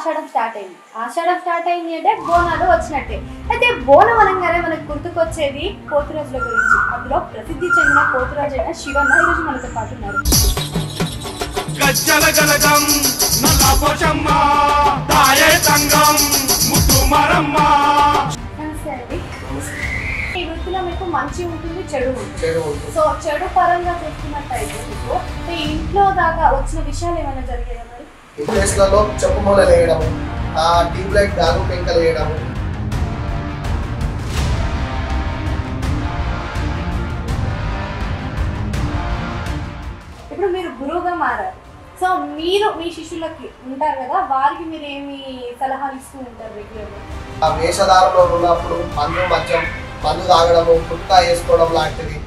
ఆషాఢం start అయింది. ఆషాఢం start అయింది అంటే బోనాలు వచ్చినట్టే. అయితే బోనం అనగానే మనకు గుర్తుకొచ్చేది పోతురాజుల గురించి. అందులో ప్రసిద్ధి చెందిన పోతురాజు అయిన శివన్న ఈరోజు మనతో పాటు ఉన్నారు. నమస్తే అండి. ఈ వృత్తిలో మీకు మంచి ఉంటుంది, చెడు ఉంటుంది. సో చెడు పరంగా చూసుకున్నట్టయితే మీకు ఇంట్లో దాకా వచ్చిన విషయాలు ఏమైనా జరిగాయా మరి? ప్లేస్లలో చెప్పు మూలలు వేయడం, ట్యూబ్ లైట్ దాగు పెంకలు వేయడం, ఇప్పుడు మీరు గురువుగా మారారు. సో మీరు మీ శిష్యులకి ఉంటారు కదా, వారికి మీరు ఏమి సలహాలు ఇస్తూ ఉంటారు రెగ్యులర్గా? ఆ వేషధారంలో ఉన్నప్పుడు మందు తాగడము, గుట్కా వేసుకోవడం లాంటివి.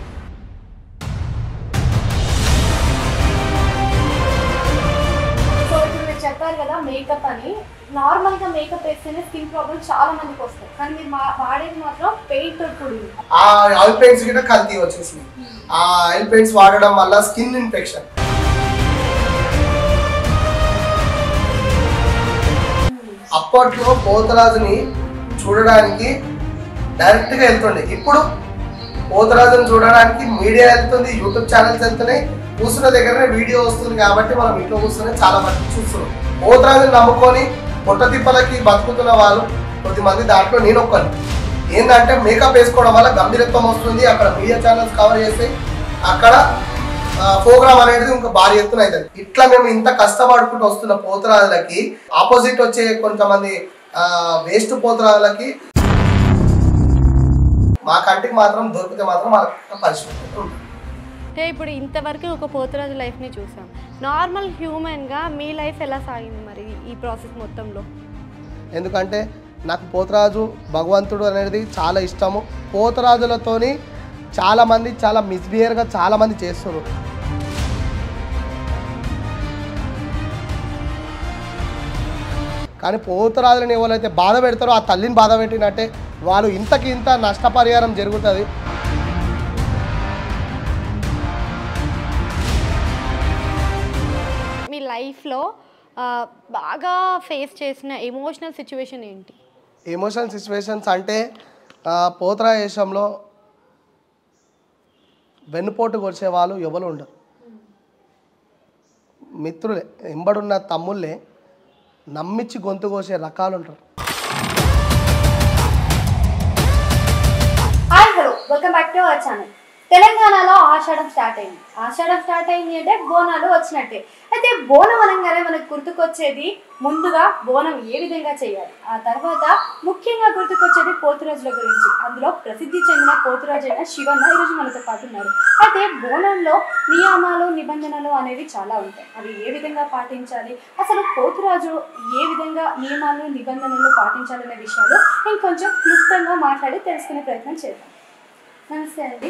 సో ఇప్పుడు మీరు చెప్పారు కదా మేకప్ అని. నార్మల్గా మేకప్ వేస్తేనే స్కిన్ ప్రాబ్లమ్ చాలా మందికి వస్తాయి, కానీ మీరు వాడేది మాత్రం పెయింట్ కూడింది. ఆ ఆయిల్ పెయింట్స్ కూడా కల్తీ వచ్చేసింది. ఆ ఆయిల్ పెయింట్స్ వాడడం వల్ల స్కిన్ ఇన్ఫెక్షన్. అప్పట్లో పోతరాజుని చూడడానికి డైరెక్ట్ గా వెళ్తుండే. ఇప్పుడు పోతరాజుని చూడడానికి మీడియా వెళ్తుంది, యూట్యూబ్ ఛానల్స్ వెళ్తున్నాయి. కూర్చున్న దగ్గరనే వీడియో వస్తుంది కాబట్టి మనం ఇంట్లో కూర్చొని చాలా మంది చూస్తున్నాం. పోతరాజుని నమ్ముకొని పొట్ట తిప్పలకి బతుకుతున్న వాళ్ళు కొద్దిమంది, దాంట్లో నేను ఒక్కని. ఏంటంటే మేకప్ వేసుకోవడం వల్ల గంభీరత్వం వస్తుంది, అక్కడ మీడియా ఛానల్స్ కవర్ చేస్తాయి, అక్కడ ప్రోగ్రామ్ అనేది ఇంకా భారీ ఎత్తున అవుతుంది. ఇట్లా మేము ఇంత కష్టపడుకుంటూ వస్తున్న పోతరాజులకి ఆపోజిట్ వచ్చే కొంతమంది వేస్ట్ పోతరాజులకి మా కంటికి మాత్రం దొరికితే మాత్రం వాళ్ళకి పరిస్థితి. అంటే ఇప్పుడు ఇంతవరకు ఒక పోతురాజు లైఫ్ని చూసాం. నార్మల్ హ్యూమన్గా మీ లైఫ్ ఎలా సాగింది మరి ఈ ప్రాసెస్ మొత్తంలో? ఎందుకంటే నాకు పోతరాజు భగవంతుడు అనేది చాలా ఇష్టము. పోతరాజులతోని చాలామంది చాలా మిస్బిహేవ్గా చాలామంది చేస్తున్నారు. కానీ పోతరాజులను ఎవరైతే బాధ పెడతారో ఆ తల్లిని బాధ పెట్టినట్టే వాళ్ళు ఇంతకి ఇంత నష్టపరిహారం జరుగుతుంది. మీ లైఫ్లో బాగా ఫేస్ చేసిన ఎమోషనల్ సిచ్యువేషన్ ఏంటి? ఎమోషనల్ సిచ్యువేషన్స్ అంటే పోతరాజేశంలో వెన్నుపోటు కొలిసే వాళ్ళు ఎవరు ఉండరు. మిత్రులే, ఎంబడున్న తమ్ముళ్ళే నమ్మించి గొంతు కోసే రకాలు ఉంటారు. Hi hello, welcome back to our channel. తెలంగాణలో ఆషాఢం స్టార్ట్ అయింది. ఆషాఢం స్టార్ట్ అయింది అంటే బోనాలు వచ్చినట్టే. అయితే బోనం అనగానే మనకు గుర్తుకొచ్చేది ముందుగా బోనం ఏ విధంగా చేయాలి, ఆ తర్వాత ముఖ్యంగా గుర్తుకొచ్చేది పోతురాజుల గురించి. అందులో ప్రసిద్ధి చెందిన పోతురాజు అయిన శివన్న ఈరోజు మనతో పాటు ఉన్నారు. అయితే బోనంలో నియమాలు నిబంధనలు అనేవి చాలా ఉంటాయి. అవి ఏ విధంగా పాటించాలి, అసలు పోతురాజు ఏ విధంగా నియమాలు నిబంధనలు పాటించాలనే విషయాలు ఇంకొంచెం క్లుప్తంగా మాట్లాడి తెలుసుకునే ప్రయత్నం చేద్దాం. నమస్తే అండి.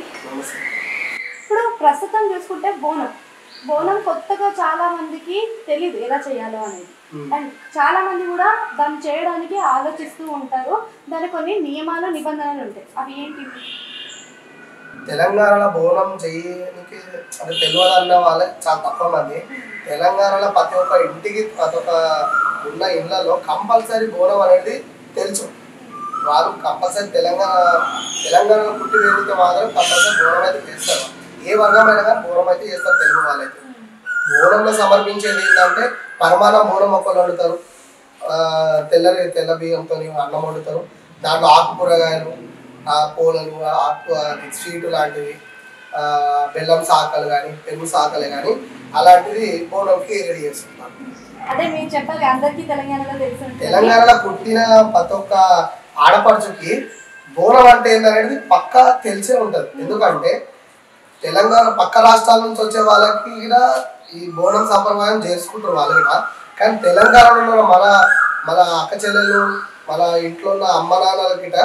ఇప్పుడు ప్రస్తుతం చూసుకుంటే బోనం కొత్తగా చాలా మందికి తెలియదు ఎలా చేయాలో అనేది. అండ్ చాలా మంది కూడా దాన్ని చేయడానికి ఆలోచిస్తూ ఉంటారు. దాని కొన్ని నియమాలు నిబంధనలు ఉంటాయి. అవి ఏంటి? తెలంగాణలో బోనం చేయడానికి అంటే తెలియదన్న వాళ్ళే చాలా తక్కువ మంది. తెలంగాణలో ప్రతి ఒక్క ఇంటికి ప్రతి ఒక్క ఉన్న ఇళ్లలో కంపల్సరీ బోనం అనేది తెలుసు. వాళ్ళు కంపల్సరీ తెలంగాణలో పుట్టి పెరిగితే మాత్రం కంపల్సరీ బోనం అయితే చేస్తారు. ఏ వర్గమైనా కానీ బోనం అయితే చేస్తారు తెలుగు వాళ్ళైతే. బోనంలో సమర్పించేది ఏంటంటే పరమాన్నం బోనం మొక్కలు వండుతారు, తెల్ల బియ్యంతో అన్నం వండుతారు. దాంట్లో ఆకుకూరగాయలు, పూలలు, స్వీటు లాంటివి, బెల్లం శాఖలు కానీ పెరుగు శాఖలు కానీ అలాంటివి బోనంకి రెడీ చేస్తున్నారు. అదే మీరు చెప్పాలి, అందరికీ తెలంగాణలో తెలుసు. తెలంగాణలో పుట్టిన ప్రతి ఒక్క ఆడపడుచుకి బోనం అంటే ఏంటనేది పక్కా తెలిసే ఉంటుంది. ఎందుకంటే తెలంగాణ పక్క రాష్ట్రాల నుంచి వచ్చే వాళ్ళకి కూడా ఈ బోనం సంప్రదాయం చేసుకుంటారు వాళ్ళు కూడా. కానీ తెలంగాణలో మన అక్క చెల్లెలు, మన ఇంట్లో ఉన్న అమ్మ నాన్నల గిట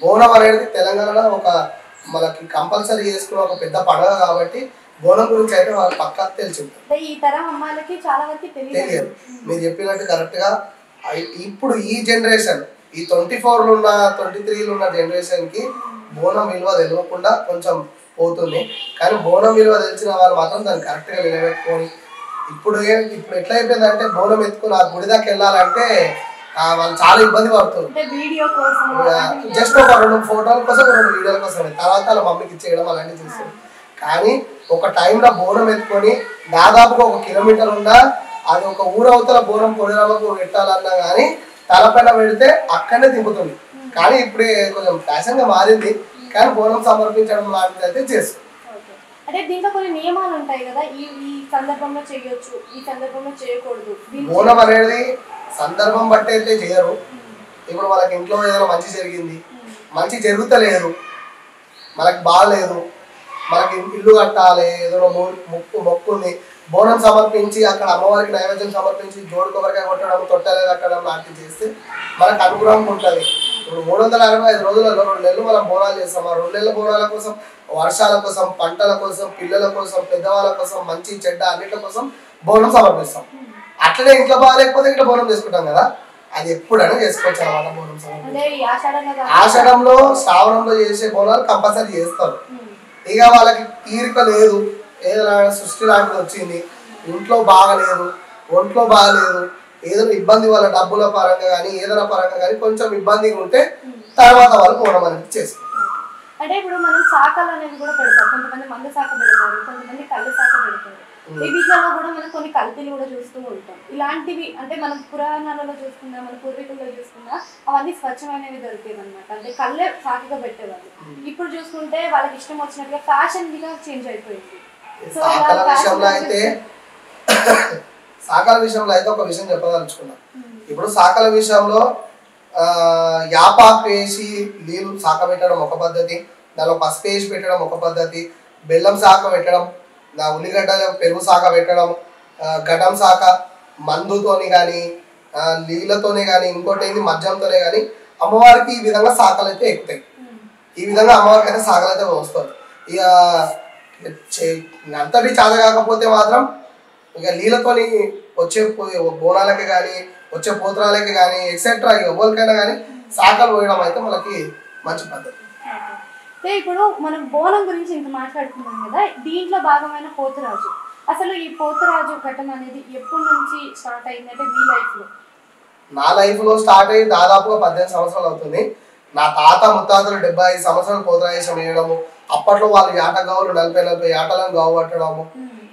బోనం అనేది తెలంగాణలో మనకి కంపల్సరీ చేసుకునే ఒక పెద్ద పండుగ కాబట్టి బోనం గురించి అయితే వాళ్ళకి పక్కా తెలిసి ఈ తరం అమ్మాయిలకి చాలా వరకు తెలియదు. మీరు చెప్పినట్టు కరెక్ట్గా ఇప్పుడు ఈ జనరేషన్, ఈ 24లో ఉన్న 23లో ఉన్న జనరేషన్కి బోనం విలువ తెలియకుండా కొంచెం పోతుంది. కానీ బోనం విలువ తెలిసిన వాళ్ళు మాత్రం దాన్ని కరెక్ట్గా నిలబెట్టుకొని ఇప్పుడు ఇప్పుడు ఎట్లా అయిపోయిందంటే బోనం ఎత్తుకుని ఆ గుడి దాకా వెళ్ళాలంటే వాళ్ళు చాలా ఇబ్బంది పడుతుంది. జస్ట్ ఒక 2 ఫోటోల కోసం 2 వీడియోల కోసం తర్వాత వాళ్ళ మమ్మీకి ఇచ్చేయడం అలాంటివి చేస్తారు. కానీ ఒక టైంలో బోనం ఎత్తుకొని దాదాపుగా 1 కిలోమీటర్ ఉన్నా అది ఒక ఊరవతల బోనం పొడిరామకు పెట్టాలన్నా కానీ తలపైన పెడితే అక్కడనే దింపుతుంది. కానీ ఇప్పుడే కొంచెం ఫ్యాషన్ గా మారింది. కానీ బోనం సమర్పించడం లాంటిది అయితే చేస్తుంది. అంటే దీంట్లో కొన్ని నియమాలు ఉంటాయి కదా, ఈ సందర్భంలో చేయొచ్చు, ఈ సందర్భంలో చేయకూడదు. బోనం అనేది సందర్భం బట్టి అయితే చేయరు. ఇప్పుడు మనకి ఇంట్లో ఏదైనా మంచి జరిగింది, మంచి జరుగుతలేదు, మనకి బాగాలేదు, మనకి ఇల్లు కట్టాలి, ఏదైనా మొక్కుంది, బోనం సమర్పించి అక్కడ అమ్మవారికి నైవేద్యం సమర్పించి జోడు కొబ్బరికాయ కొట్టడం, తొట్టెలు కట్టడం లాంటివి చేస్తే మనకు అనుగ్రహం ఉంటుంది. ఇప్పుడు 365 రోజులలో 2 నెలలు మనం బోనాలు చేస్తాం. ఆ 2 నెలల బోనాల కోసం వర్షాల కోసం, పంటల కోసం, పిల్లల కోసం, పెద్దవాళ్ళ కోసం, మంచి చెడ్డ అన్నిటి కోసం బోనం సమర్పిస్తాం. అట్లనే ఇంట్లో బాగాలేకపోతే ఇట్లా బోనం చేసుకుంటాం కదా, అది ఎప్పుడైనా చేసుకోవచ్చు అన్నమాట. బోనం సమర్పించాం. ఆషాఢంలో శ్రావణంలో చేసే బోనాలు కంపల్సరీ చేస్తారు. ఇక వాళ్ళకి తీరిక లేదు, ఏదైనా సృష్టి లాంటిది వచ్చింది, ఇంట్లో బాగలేదు, ఒంట్లో బాగలేదు, ఏదైనా ఇబ్బంది వాళ్ళ డబ్బుల పరంగా కానీ ఏదైనా పరంగా కానీ కొంచెం ఇబ్బందిగా ఉంటే తర్వాత వాళ్ళు బోనం అనేది చేస్తారు. అంటే ఇప్పుడు మనం శాఖలు అనేది కూడా పెడతారు. కొంతమంది మందు శాఖ పెడతారు, కొంతమంది కళ్ళు శాఖ పెడతారు. ఈ వీటిలో కూడా మనం కొన్ని కల్తీలు కూడా చూస్తూ ఉంటాం. ఇలాంటివి అంటే మనం పురాణాలలో చూసుకున్నా, మన పూర్వీకుల్లో చూసుకున్నా అవన్నీ స్వచ్ఛమైనవి దొరికేవి అనమాట. అంటే కళ్ళే శాఖగా పెట్టేవాళ్ళు. ఇప్పుడు చూసుకుంటే వాళ్ళకి ఇష్టం వచ్చినట్టుగా ఫ్యాషన్ గా చేంజ్ అయిపోయింది. శాఖల విషయంలో అయితే ఒక విషయం చెప్పదలుచుకున్నా. ఇప్పుడు శాఖల విషయంలో యాపాకు వేసి నీళ్ళు శాఖ పెట్టడం ఒక పద్ధతి, దానిలో పసుపు వేసి పెట్టడం ఒక పద్ధతి, బెల్లం శాఖ పెట్టడం, ఉల్లిగడ్డ పెరుగు శాఖ పెట్టడం, గడ్డం శాఖ మందుతోని కానీ నీళ్ళతోనే కానీ ఇంకోటి ఏంది మద్యంతోనే కానీ అమ్మవారికి ఈ విధంగా శాఖలు అయితే ఎక్కుతాయి. ఈ విధంగా అమ్మవారికి అయితే శాఖలు అయితే వస్తారు. ఇక అంతటి చేత కాకపోతే మాత్రం ఇక నీళ్ళతోని వచ్చే బోనాలకి కానీ వచ్చే పోత్రాలకి కానీ ఎక్సెట్రా ఎవరికైనా కానీ శాఖలు పోయడం అయితే మనకి మంచి పద్ధతి. ఇప్పుడు మనం బోనం గురించి ఇంత మాట్లాడుకున్నాం కదా, దీంట్లో భాగమైన పోతురాజు. అసలు ఈ పోతురాజు ఘట్టం అనేది ఎప్పటి నుంచి స్టార్ట్ అయిందంటే మీ లైఫ్ లో? నా లైఫ్ లో స్టార్ట్ అయ్యి దాదాపుగా 18 సంవత్సరాలు అవుతుంది. నా తాత ముత్తాతలు 75 సంవత్సరాలు పోతురాజేశం వేయడము, అప్పట్లో వాళ్ళు యాటగావులు 40 యాటలను గావు పట్టడము,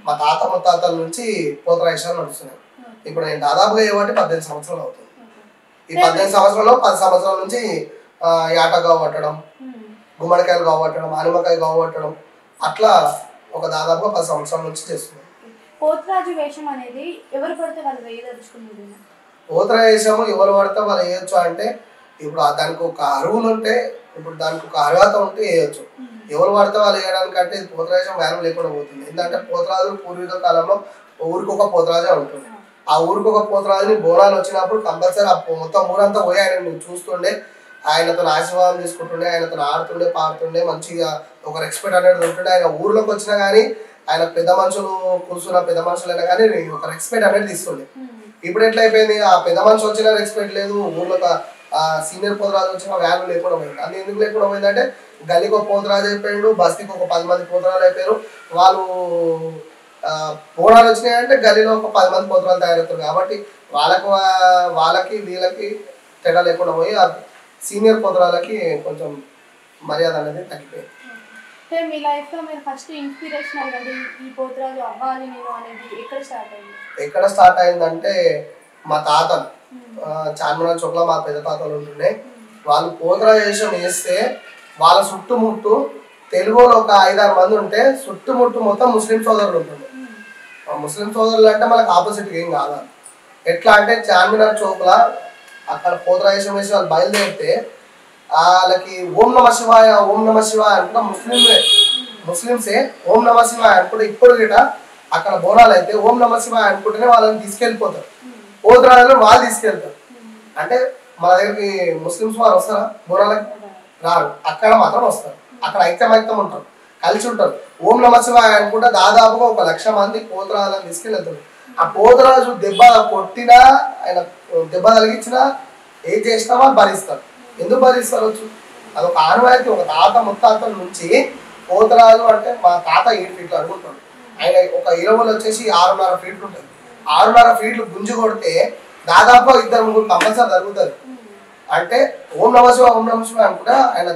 మా తాత ముత్తాతల నుంచి పోతురాజేశాలు నడుస్తున్నాయి. ఇప్పుడు నేను దాదాపుగా ఏమంటే 18 సంవత్సరాలు అవుతుంది. ఈ 18 సంవత్సరాల్లో 10 సంవత్సరాల నుంచి యాటగావు పట్టడం, గుమ్మడికాయలు గావు పట్టడం, ఆనిమకాయ గావు పట్టడం, అట్లా ఒక దాదాపుగా 10 సంవత్సరాల నుంచి చేస్తున్నాం. పోతురాజు వేషం అనేది ఎవరు పడితే వాళ్ళు వేయదలుచుకున్నది? పోతురాజేశము ఎవరు పడితే వాళ్ళు వేయొచ్చు అంటే ఇప్పుడు దానికి ఒక అరువులు ఉంటే, ఇప్పుడు దానికి ఒక అర్హత ఉంటే వేయొచ్చు. ఎవరు పడితే వాళ్ళు వేయడానికంటే పోతురాజేశం వాల్యూ లేకుండా పోతుంది. ఎందుకంటే పోతురాజులు పూర్వీకుల కాలంలో ఊరికి ఒక పోతురాజే ఉంటుంది. ఆ ఊరికి ఒక పోతురాజుని బోనాలు వచ్చినప్పుడు కంపల్సరీ మొత్తం ఊరంతా పోయి ఆయన నువ్వు చూస్తుండే, ఆయనతో ఆశీర్వాదం తీసుకుంటుండే, ఆయనతో ఆడుతుండే పాడుతుండే, మంచిగా ఒక రెస్పెక్ట్ అనేది ఉంటుండే. ఆయన ఊర్లోకి వచ్చినా కానీ ఆయన పెద్ద మనుషులు కూర్చున్న పెద్ద మనుషులైనా కానీ ఒక రెస్పెక్ట్ అనేది తీసుకుండే. ఇప్పుడు ఎట్లా అయిపోయింది, ఆ పెద్ద మనిషి వచ్చినా రెస్పెక్ట్ లేదు, ఊర్లో సీనియర్ పోతురాజు వచ్చిన వాల్యూ లేకుండా పోయింది. అది ఎందుకు లేకుండా పోయిందంటే గల్లీకి ఒక పోతురాజు అయిపోయాడు, బస్తీకి ఒక 10 మంది పోతురాలు అయిపోయారు. వాళ్ళు బోనాలు వచ్చినాయంటే గల్లీలో ఒక 10 మంది పోతురాలు తయారవుతారు. కాబట్టి వాళ్ళకి వీళ్ళకి తేడా లేకుండా పోయి ఆ సీనియర్ పోతురాలకి కొంచెం మర్యాద అనేది తగ్గిపోయింది. మీ లైఫ్ లో మీరు ఫస్ట్ ఇన్స్పిరేషన్ అనేది ఈ పోతురాజు అవ్వాలి నేను అనేది ఎక్కడ స్టార్ట్ అయిందంటే మా తాతలు చార్మినార్ చౌక్లో మా పెద్ద తాతలు ఉంటుండే. వాళ్ళు పోతురాజేశం వేస్తే వాళ్ళ చుట్టుముట్టు తెలుగులో ఒక 5-6 మంది ఉంటే చుట్టుముట్టు మొత్తం ముస్లిం సోదరులు ఉంటుండే. ముస్లిం సోదరులు అంటే మనకు ఆపోజిట్ ఏం కాదు. ఎట్లా అంటే చార్మినార్ చౌక్లో అక్కడ పోతురాజేశం వేసి వాళ్ళు బయలుదేరితే వాళ్ళకి ఓం నమ శివాయ అనుకుంటా ముస్లింసే ఓం నమ శివాయ అనుకుంటే ఇప్పుడు గిట అక్కడ బోనాలు అయితే ఓం నమ శివాయ అనుకుంటేనే వాళ్ళని తీసుకెళ్ళిపోతారు. పోతురాజులు వాళ్ళు తీసుకెళ్తారు. అంటే మన దగ్గరికి ముస్లిమ్స్ వారు వస్తారా బోనాలకి? రారు. అక్కడ మాత్రం వస్తారు. అక్కడ ఐక్యం ఉంటారు, కలిసి ఉంటారు. ఓం నమ శివాయ అనుకుంటే దాదాపుగా 1,00,000 మంది పోతురాజులను తీసుకెళ్తారు. ఆ పోతురాజు దెబ్బ కొట్టినా ఆయన దెబ్బ తగిలించినా ఏం చేసినా వాళ్ళు భరిస్తారు. ఎందుకు భరిస్తారు? అదొక ఆనవాయితీ. ఒక తాత ముత్తాతల నుంచి పోతురాజు అంటే మా తాత 7 ఫీట్లు అనుకుంటాడు. ఆయన ఒక ఇరవలు వచ్చేసి 6.5 ఫీట్లు ఉంటుంది. 6.5 ఫీట్లు గుంజు కొడితే దాదాపు 2-3 కంపల్సరీ జరుగుతుంది. అంటే ఓం నమ శివ ఓం నమ శివ అనుకుంటా ఆయన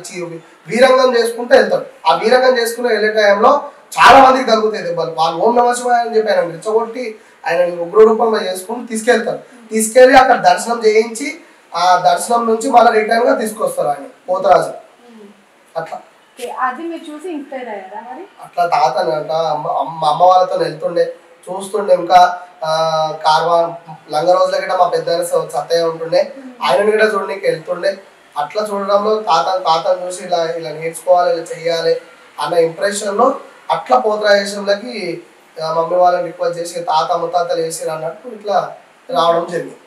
వీరంగం చేసుకుంటూ వెళ్తాడు. ఆ వీరంగం చేసుకుని వెళ్ళే టైంలో చాలా మందికి తగ్గుతాయి దెబ్బలు. వాళ్ళు ఓం నమ శివ అని చెప్పి ఆయన రెచ్చగొట్టి ఆయన ఉగ్ర రూపంలో చేసుకుని తీసుకెళ్తారు. తీసుకెళ్ళి అక్కడ దర్శనం చేయించి ఆ దర్శనం నుంచి మళ్ళీ రిటర్న్ గా తీసుకొస్తారు ఆయన పోతరాజు. అట్లా అది మీరు చూసి ఇన్స్పైర్ అయ్యారా మరి? అట్లా తాత అమ్మ వాళ్ళతో వెళ్తుండే చూస్తుండే. ఇంకా కార్వా లంగ రోజుల గిట్ట మా పెద్ద సత్తయ్య ఉంటుండే, ఆయనని కూడా చూడడానికి వెళ్తుండే. అట్లా చూడడంలో తాతను చూసి ఇలా ఇలా నేర్చుకోవాలి, ఇలా చెయ్యాలి అన్న ఇంప్రెషన్ లో అట్లా పోతరాజేశ్వరులకి మమ్మీ వాళ్ళని రిక్వెస్ట్ చేసి తాత ముత్తాతలు వేసి అన్నట్టు ఇట్లా రావడం జరిగింది.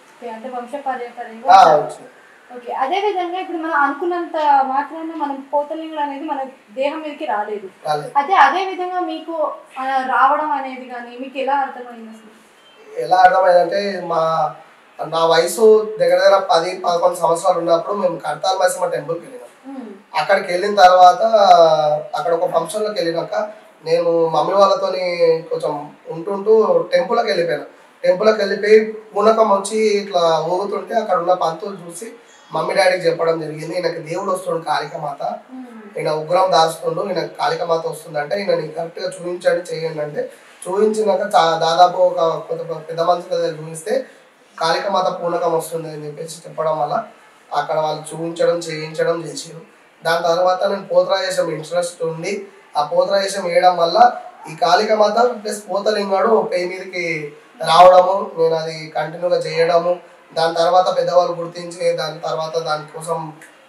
ఓకే, అదే విధంగా ఇప్పుడు మనం అనుకున్నంత మాత్రాన మనం పోతలింగుడు అనేది మన దేహం మీదకి రాలేదు. అదే విధంగా మీకు రావడం అనేది కానీ మీకు ఎలా అర్థమైంది? ఎలా అర్థమైందంటే నా వయసు దగ్గర 10-11 సంవత్సరాలు ఉన్నప్పుడు మేము కడతాల మైసమ్మ టెంపుల్కి వెళ్ళినాం. అక్కడికి వెళ్ళిన తర్వాత అక్కడ ఒక ఫంక్షన్లోకి వెళ్ళినాక నేను మమ్మీ వాళ్ళతోని కొంచెం ఉంటుంటూ టెంపుల్కి వెళ్ళిపోయాను. టెంపుల్కి వెళ్ళిపోయి పూనకం వచ్చి ఇట్లా ఊగుతుంటే అక్కడ ఉన్న పంతులు చూసి మమ్మీ డాడీకి చెప్పడం జరిగింది, ఈయనకి దేవుడు వస్తుండు కాళికమాత, ఈయన ఉగ్రం దాచుతుండు, ఈయన కాళికమాత వస్తుందంటే ఈయన కరెక్ట్గా చూపించండి చేయండి అంటే చూపించినాక దాదాపు ఒక పెద్ద మనుషుల దగ్గర చూపిస్తే కాళికమాత పూనకం వస్తుంది అని చెప్పేసి చెప్పడం వల్ల అక్కడ వాళ్ళు చూపించడం చేయించడం చేసారు. దాని తర్వాత నేను పోతరాజేశం ఇంట్రెస్ట్ ఉండి ఆ పోతరాజేశం వేయడం వల్ల ఈ కాళికమాత ప్లస్ పోతలింగాడు పై మీదకి రావడము, నేను అది కంటిన్యూగా చేయడము. దాని తర్వాత పెద్దవాళ్ళు గుర్తించి దాని తర్వాత దానికోసం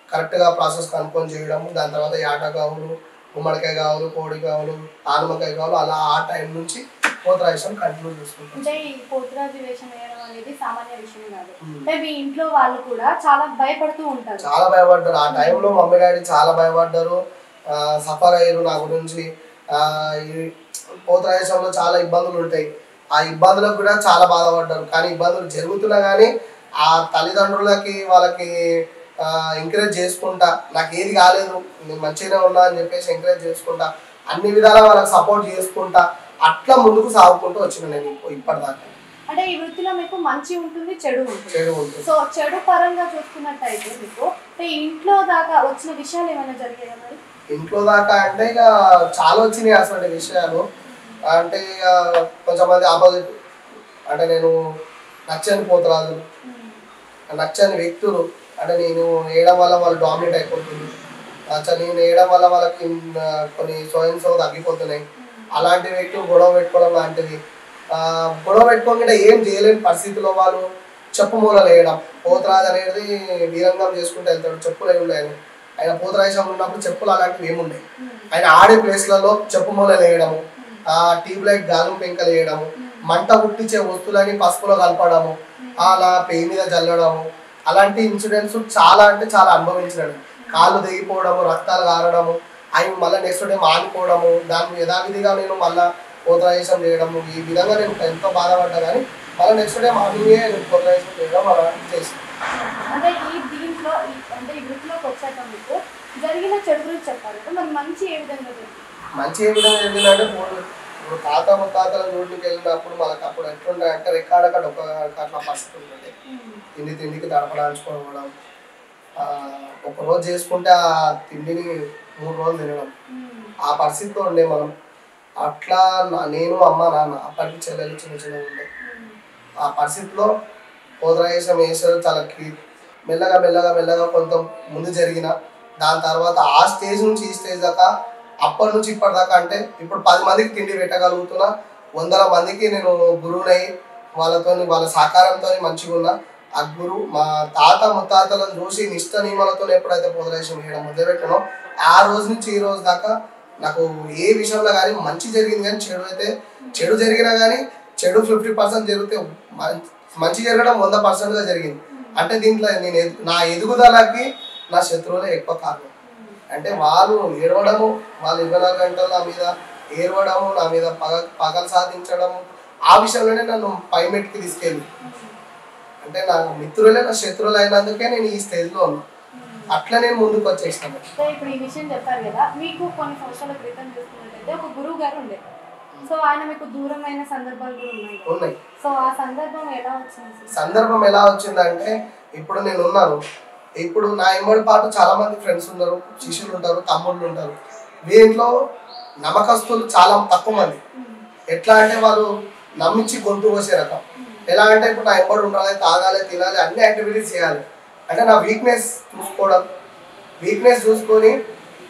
కరెక్ట్గా ప్రాసెస్ కనుక్కొని చేయడము. దాని తర్వాత యాట గావులు, గుమ్మడికాయ గావులు, కోడి గావులు, ఆనమకాయ గావులు, అలా ఆ టైం నుంచి పోతరాజేశం కంటిన్యూ చేసుకుంటాం. అంటే ఈ పోతరాజు వేషం వేయడం అనేది సామాన్య విషయం కాదు. అంటే మీ ఇంట్లో వాళ్ళు కూడా చాలా భయపడుతూ ఉంటారు. చాలా భయపడ్డారు. ఆ టైంలో మమ్మీ డాడీ చాలా భయపడ్డారు, సఫర్ అయ్యారు నా గురించి. ఈ పోతరాజేశంలో చాలా ఇబ్బందులు ఉంటాయి, ఆ ఇబ్బందులకు కూడా చాలా బాధపడ్డారు. కానీ ఇబ్బందులు జరుగుతున్నా కానీ ఆ తల్లిదండ్రులకి వాళ్ళకి ఎంకరేజ్ చేసుకుంటా, నాకు ఏది కాలేదు నేను మంచిగానే ఉన్నా అని చెప్పేసి ఎంకరేజ్ చేసుకుంటా, అన్ని విధాలా వాళ్ళకి సపోర్ట్ చేసుకుంటా అట్లా ముందుకు సాగుకుంటూ వచ్చిన నేను ఇప్పటిదాకా. అంటే ఈ వృత్తిలో మీకు మంచి ఉంటుంది, చెడు ఉంటుంది. సో చెడు పరంగా చూసుకున్నట్టయితే మీకు ఇంట్లో దాకా వచ్చిన విషయాలు ఏమైనా జరిగాయా మరి? ఇంట్లో దాకా అంటే ఇక చాలా వచ్చినాయి అసలు విషయాలు. అంటే ఇక కొంతమంది ఆపోజిట్, అంటే నేను నచ్చని పోతరాజు, నచ్చని వ్యక్తులు, అంటే నేను వేయడం వల్ల వాళ్ళు డామినేట్ అయిపోతుంది, నేను వేయడం వల్ల వాళ్ళకి కొన్ని స్వయంతో తగ్గిపోతున్నాయి. అలాంటి వ్యక్తులు గొడవ పెట్టుకోవడం లాంటిది, గొడవ పెట్టుకోకుండా ఏం చేయలేని పరిస్థితిలో వాళ్ళు చెప్పు మూలలు వేయడం. పోతరాజు అనేది వీరంగం చేసుకుంటూ వెళ్తాడు, చెప్పులు ఏమి ఉన్నాయి ఆయన పోతరాజేశంలో ఉన్నప్పుడు చెప్పులు అలాంటివి ఏముండే. ఆయన ఆడే ప్లేస్లలో చెప్పు మూలలు వేయడము, ట్యూబ్ లైట్ గాలం పెంకలు వేయడము, మంట పుట్టించే వస్తువులని పసుపులో కలపడము, అలా పెయి మీద జల్లడము, అలాంటి ఇన్సిడెంట్స్ చాలా అంటే చాలా అనుభవించినాడు. కాళ్ళు తెగిపోవడము, రక్తాలు కారడము, అవి మళ్ళీ నెక్స్ట్ డే మానిపోవడము, దాన్ని యథావిధిగా నేను మళ్ళీ పోతరాజేశం చేయడము, ఈ విధంగా నేను ఎంతో బాధపడ్డా. కానీ మళ్ళీ నెక్స్ట్ డే మార్నింగే పోతరాజేశం చేయడం అలా చేస్తాను. అంటే ఈ దీంట్లో అంటే ఈ వృత్తిలోకి వచ్చాక మీకు జరిగిన చెడు గురించి చెప్పాలి, మరి మంచి ఏ విధంగా జరిగింది? మంచి ఏ విధంగా జరిగిందంటే ఇప్పుడు తాత ముత్తాతల నోటికి వెళ్ళినప్పుడు మనకు అప్పుడు ఎట్లుంటాయి అంటే రెక్కాడక్కడ ఒక అట్లా పరిస్థితి ఉంటుంది. తిండికి దడపడాల్చుకోవడం, ఒకరోజు చేసుకుంటే ఆ తిండిని 3 రోజులు తినడం, ఆ పరిస్థితిలో ఉండే మనం. అట్లా నేను అమ్మ నాన్న అప్పటికి చెల్లెలు చిన్న ఉండే ఆ పరిస్థితిలో పోతరాజేశం వేసారు. చాలా మెల్లగా కొంత ముందు జరిగిన దాని తర్వాత ఆ స్టేజ్ నుంచి ఈ స్టేజ్ దాకా, అప్పటి నుంచి ఇప్పటిదాకా అంటే ఇప్పుడు 10 మందికి తిండి పెట్టగలుగుతున్నా, 100 మందికి నేను గురువునై వాళ్ళ సహకారంతో మంచిగా ఉన్నా. ఆ గురువు మా తాత ముత్తాతలను చూసి నిష్ట నియమాలతో ఎప్పుడైతే పోతరాజేశం వేయడం మొదలుపెట్టానో ఆ రోజు నుంచి ఈ రోజు దాకా నాకు ఏ విషయంలో కానీ మంచి జరిగింది. కానీ చెడు జరిగినా కానీ చెడు 50% జరిగితే మంచి జరగడం 100%గా జరిగింది. అంటే దీంట్లో నేను నా ఎదుగుదలకి నా శత్రువులే ఎక్కువ కారణం. అంటే వాళ్ళు ఏడవడము, వాళ్ళు 24 గంటలు నా మీద ఏడవడము, నా మీద పగలు సాధించడము, ఆ విషయంలోనే నన్ను పై మెట్టుకి తీసుకెళ్ళి, అంటే నా మిత్రులే నా శత్రువులు అయినందుకే నేను ఈ స్టేజ్లో ఉన్నా. అట్లా నేను ముందుకు వచ్చేసాను. ఇప్పుడు ఈ విషయం చెప్పారు కదా, మీకు కొన్ని సంవత్సరాల క్రితం చూసుకున్నట్టయితే ఒక గురువు గారు ఉండేది. సో ఆయన మీకు దూరమైన సందర్భాలు కూడా ఉన్నాయి. సో ఆ సందర్భం ఎలా వచ్చింది? సందర్భం ఎలా వచ్చిందంటే ఇప్పుడు నేను ఉన్నాను, ఇప్పుడు నా ఎంబడి పాటు చాలా మంది ఫ్రెండ్స్ ఉన్నారు, శిష్యులు ఉంటారు, తమ్ముళ్ళు ఉంటారు. దీంట్లో నమ్మకస్తులు చాలా తక్కువ మంది. ఎట్లా అంటే వాళ్ళు నమ్మించి గొంతు కోసే రకం. ఎలా అంటే ఇప్పుడు నా ఎంబడి ఉండాలి, తాగాలి, తినాలి, అన్ని యాక్టివిటీస్ చేయాలి అంటే నా వీక్నెస్ చూసుకోవడం, వీక్నెస్ చూసుకొని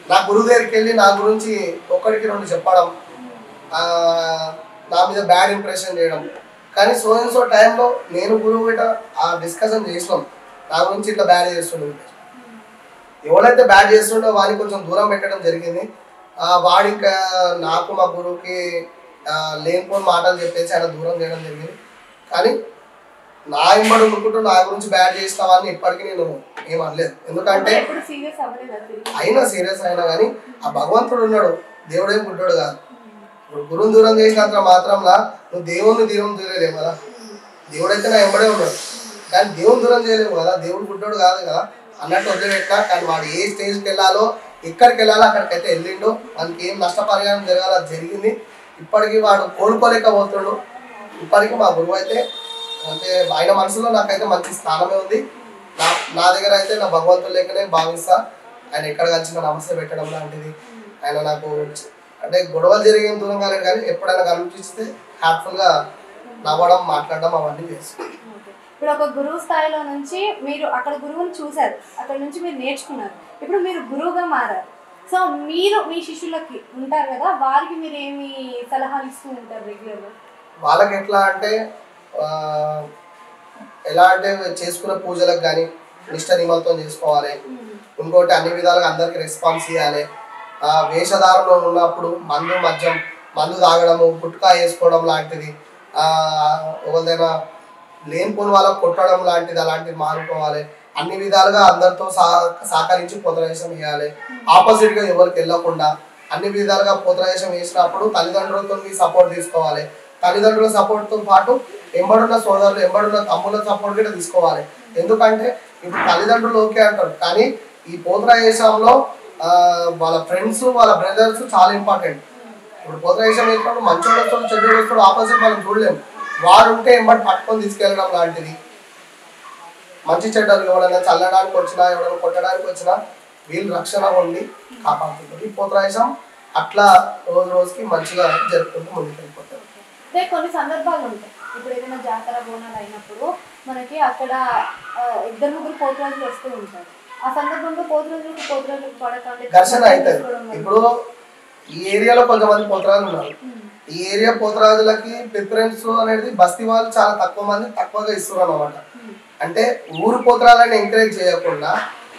నా గురువు దగ్గరికి వెళ్ళి నా గురించి ఒకటికి రెండు చెప్పడం, నా మీద బ్యాడ్ ఇంప్రెషన్ చేయడం. కానీ సో అండ్ సో టైంలో నేను గురువు గిట్ట ఆ డిస్కషన్ చేసినాం, నా గురించి ఇట్లా బ్యాడ్ చేస్తుండే. ఎవరైతే బ్యాడ్ చేస్తుండో వాడిని కొంచెం దూరం పెట్టడం జరిగింది. వాడు ఇంకా నాకు మా గురువుకి లేనిపోని మాటలు చెప్పేసి ఆయన దూరం చేయడం జరిగింది. కానీ నా ఇంబడి అనుకుంటూ నా గురించి బ్యాడ్ చేస్తావని ఇప్పటికీ నేను ఏమనలేదు. ఎందుకంటే అయినా సీరియస్ అయినా కానీ ఆ భగవంతుడు ఉన్నాడు, దేవుడు ఏం గుడ్డోడు కాదు. ఇప్పుడు గురువుని దూరం చేసినంత మాత్రంలా నువ్వు దేవుడిని దూరం చేయలేవు కదా. దేవుడైతే నా ఎంబడే ఉన్నాడు కానీ దేవుని దూరం చేయలేవు కదా, దేవుడు గుడ్డోడు కాదు కదా అన్నట్టు వదిలిపెట్టా. కానీ వాడు ఏ స్టేజ్కి వెళ్ళాలో, ఎక్కడికి వెళ్ళాలో అక్కడికైతే వెళ్ళిండు. మనకి ఏం నష్టపరిహారం జరగాలో అది జరిగింది. ఇప్పటికీ వాడు కోలుకోలేకపోతాడు. ఇప్పటికీ మా గురువు అయితే అంటే ఆయన మనసులో నాకైతే మంచి స్థానమే ఉంది. నా దగ్గర అయితే నా భగవంతుడు లేకనే భావిస్తా. ఆయన ఎక్కడ కలిసిన నమస్తే పెట్టడం లాంటిది, ఆయన నాకు అంటే గొడవలు జరిగే దూరం కాలేదు కానీ ఎప్పుడైనా కనిపిస్తే హ్యాపీఫుల్గా నవ్వడం, మాట్లాడడం అవన్నీ చేస్తాం. ఇప్పుడు ఒక గురువు స్థాయిలో నుంచి మీరు అక్కడ గురువుని చూశారు, అక్కడ నుంచి మీరు నేర్చుకున్నారు, ఇప్పుడు మీరు గురువుగా మారారు. సో మీరు మీ శిష్యులకి ఉంటారు కదా, వారికి మీరు ఏమి సలహాలు ఇస్తూ ఉంటారు రెగ్యులర్గా? వాళ్ళకి ఎట్లా అంటే ఎలా అంటే చేసుకునే పూజలకు కానీ నిష్ట నిమలతో చేసుకోవాలి. ఇంకోటి అన్ని విధాలుగా అందరికి రెస్పాన్స్ ఇవ్వాలి. వేషధారంలో ఉన్నప్పుడు మందు తాగడము, గుట్కా వేసుకోవడం లాంటిది, ఒకరిదైనా లేనిపోని వాళ్ళకు కొట్టడం లాంటిది అలాంటిది మానుకోవాలి. అన్ని విధాలుగా అందరితో సహకరించి పోతరాజేశం వేయాలి. ఆపోజిట్గా ఎవరికి వెళ్ళకుండా అన్ని విధాలుగా పోతరాజేశం వేసినప్పుడు తల్లిదండ్రులతో సపోర్ట్ తీసుకోవాలి. తల్లిదండ్రుల సపోర్ట్తో పాటు ఎంబడున్న సోదరులు, ఎంబడున్న తమ్ముల సపోర్ట్ కూడా తీసుకోవాలి. ఎందుకంటే ఇప్పుడు తల్లిదండ్రులు ఓకే అంటారు కానీ ఈ పోతరాజేశంలో వాళ్ళ ఫ్రెండ్స్, వాళ్ళ బ్రదర్స్ చాలా ఇంపార్టెంట్. ఇప్పుడు పోతరాజేశం వేసినప్పుడు మంచోడు వస్తాడు, చెడ్డోడు వస్తాడు, ఆపోజిట్ మనం చూడలేము. వాడు ఉంటే ఎంబడి పట్టుకొని తీసుకెళ్ళడం లాంటిది. మంచి చెడ్డలు ఎవరైనా చల్లడానికి వచ్చినా, ఎవరైనా కొట్టడానికి వచ్చినా వీళ్ళు రక్షణ ఉండి కాపాడుతుంటారు. ఈ పోతరాజేశం అట్లా రోజు రోజుకి మంచిగా జరుపుకుంటూ ముందుకు వెళ్ళిపోతారు. అంటే కొన్ని సందర్భాలు ఉంటాయి, ఇప్పుడు ఏదైనా జాతర బోనాలు అయినప్పుడు మనకి అక్కడ 2-3 పోతురాజులు వస్తూ ఉంటారు. ఆ సందర్భంలో పోతురాజులకు పడకండి ఘర్షణ అవుతుంది. ఇప్పుడు ఈ ఏరియాలో కొంతమంది పోతురాజులు ఉన్నారు. ఈ ఏరియా పోతురాజులకి ప్రిఫరెన్స్ అనేది బస్తీ వాళ్ళు చాలా తక్కువ మంది తక్కువగా ఇస్తున్నారు అనమాట. అంటే ఊరు పోతురాలని ఎంకరేజ్ చేయకుండా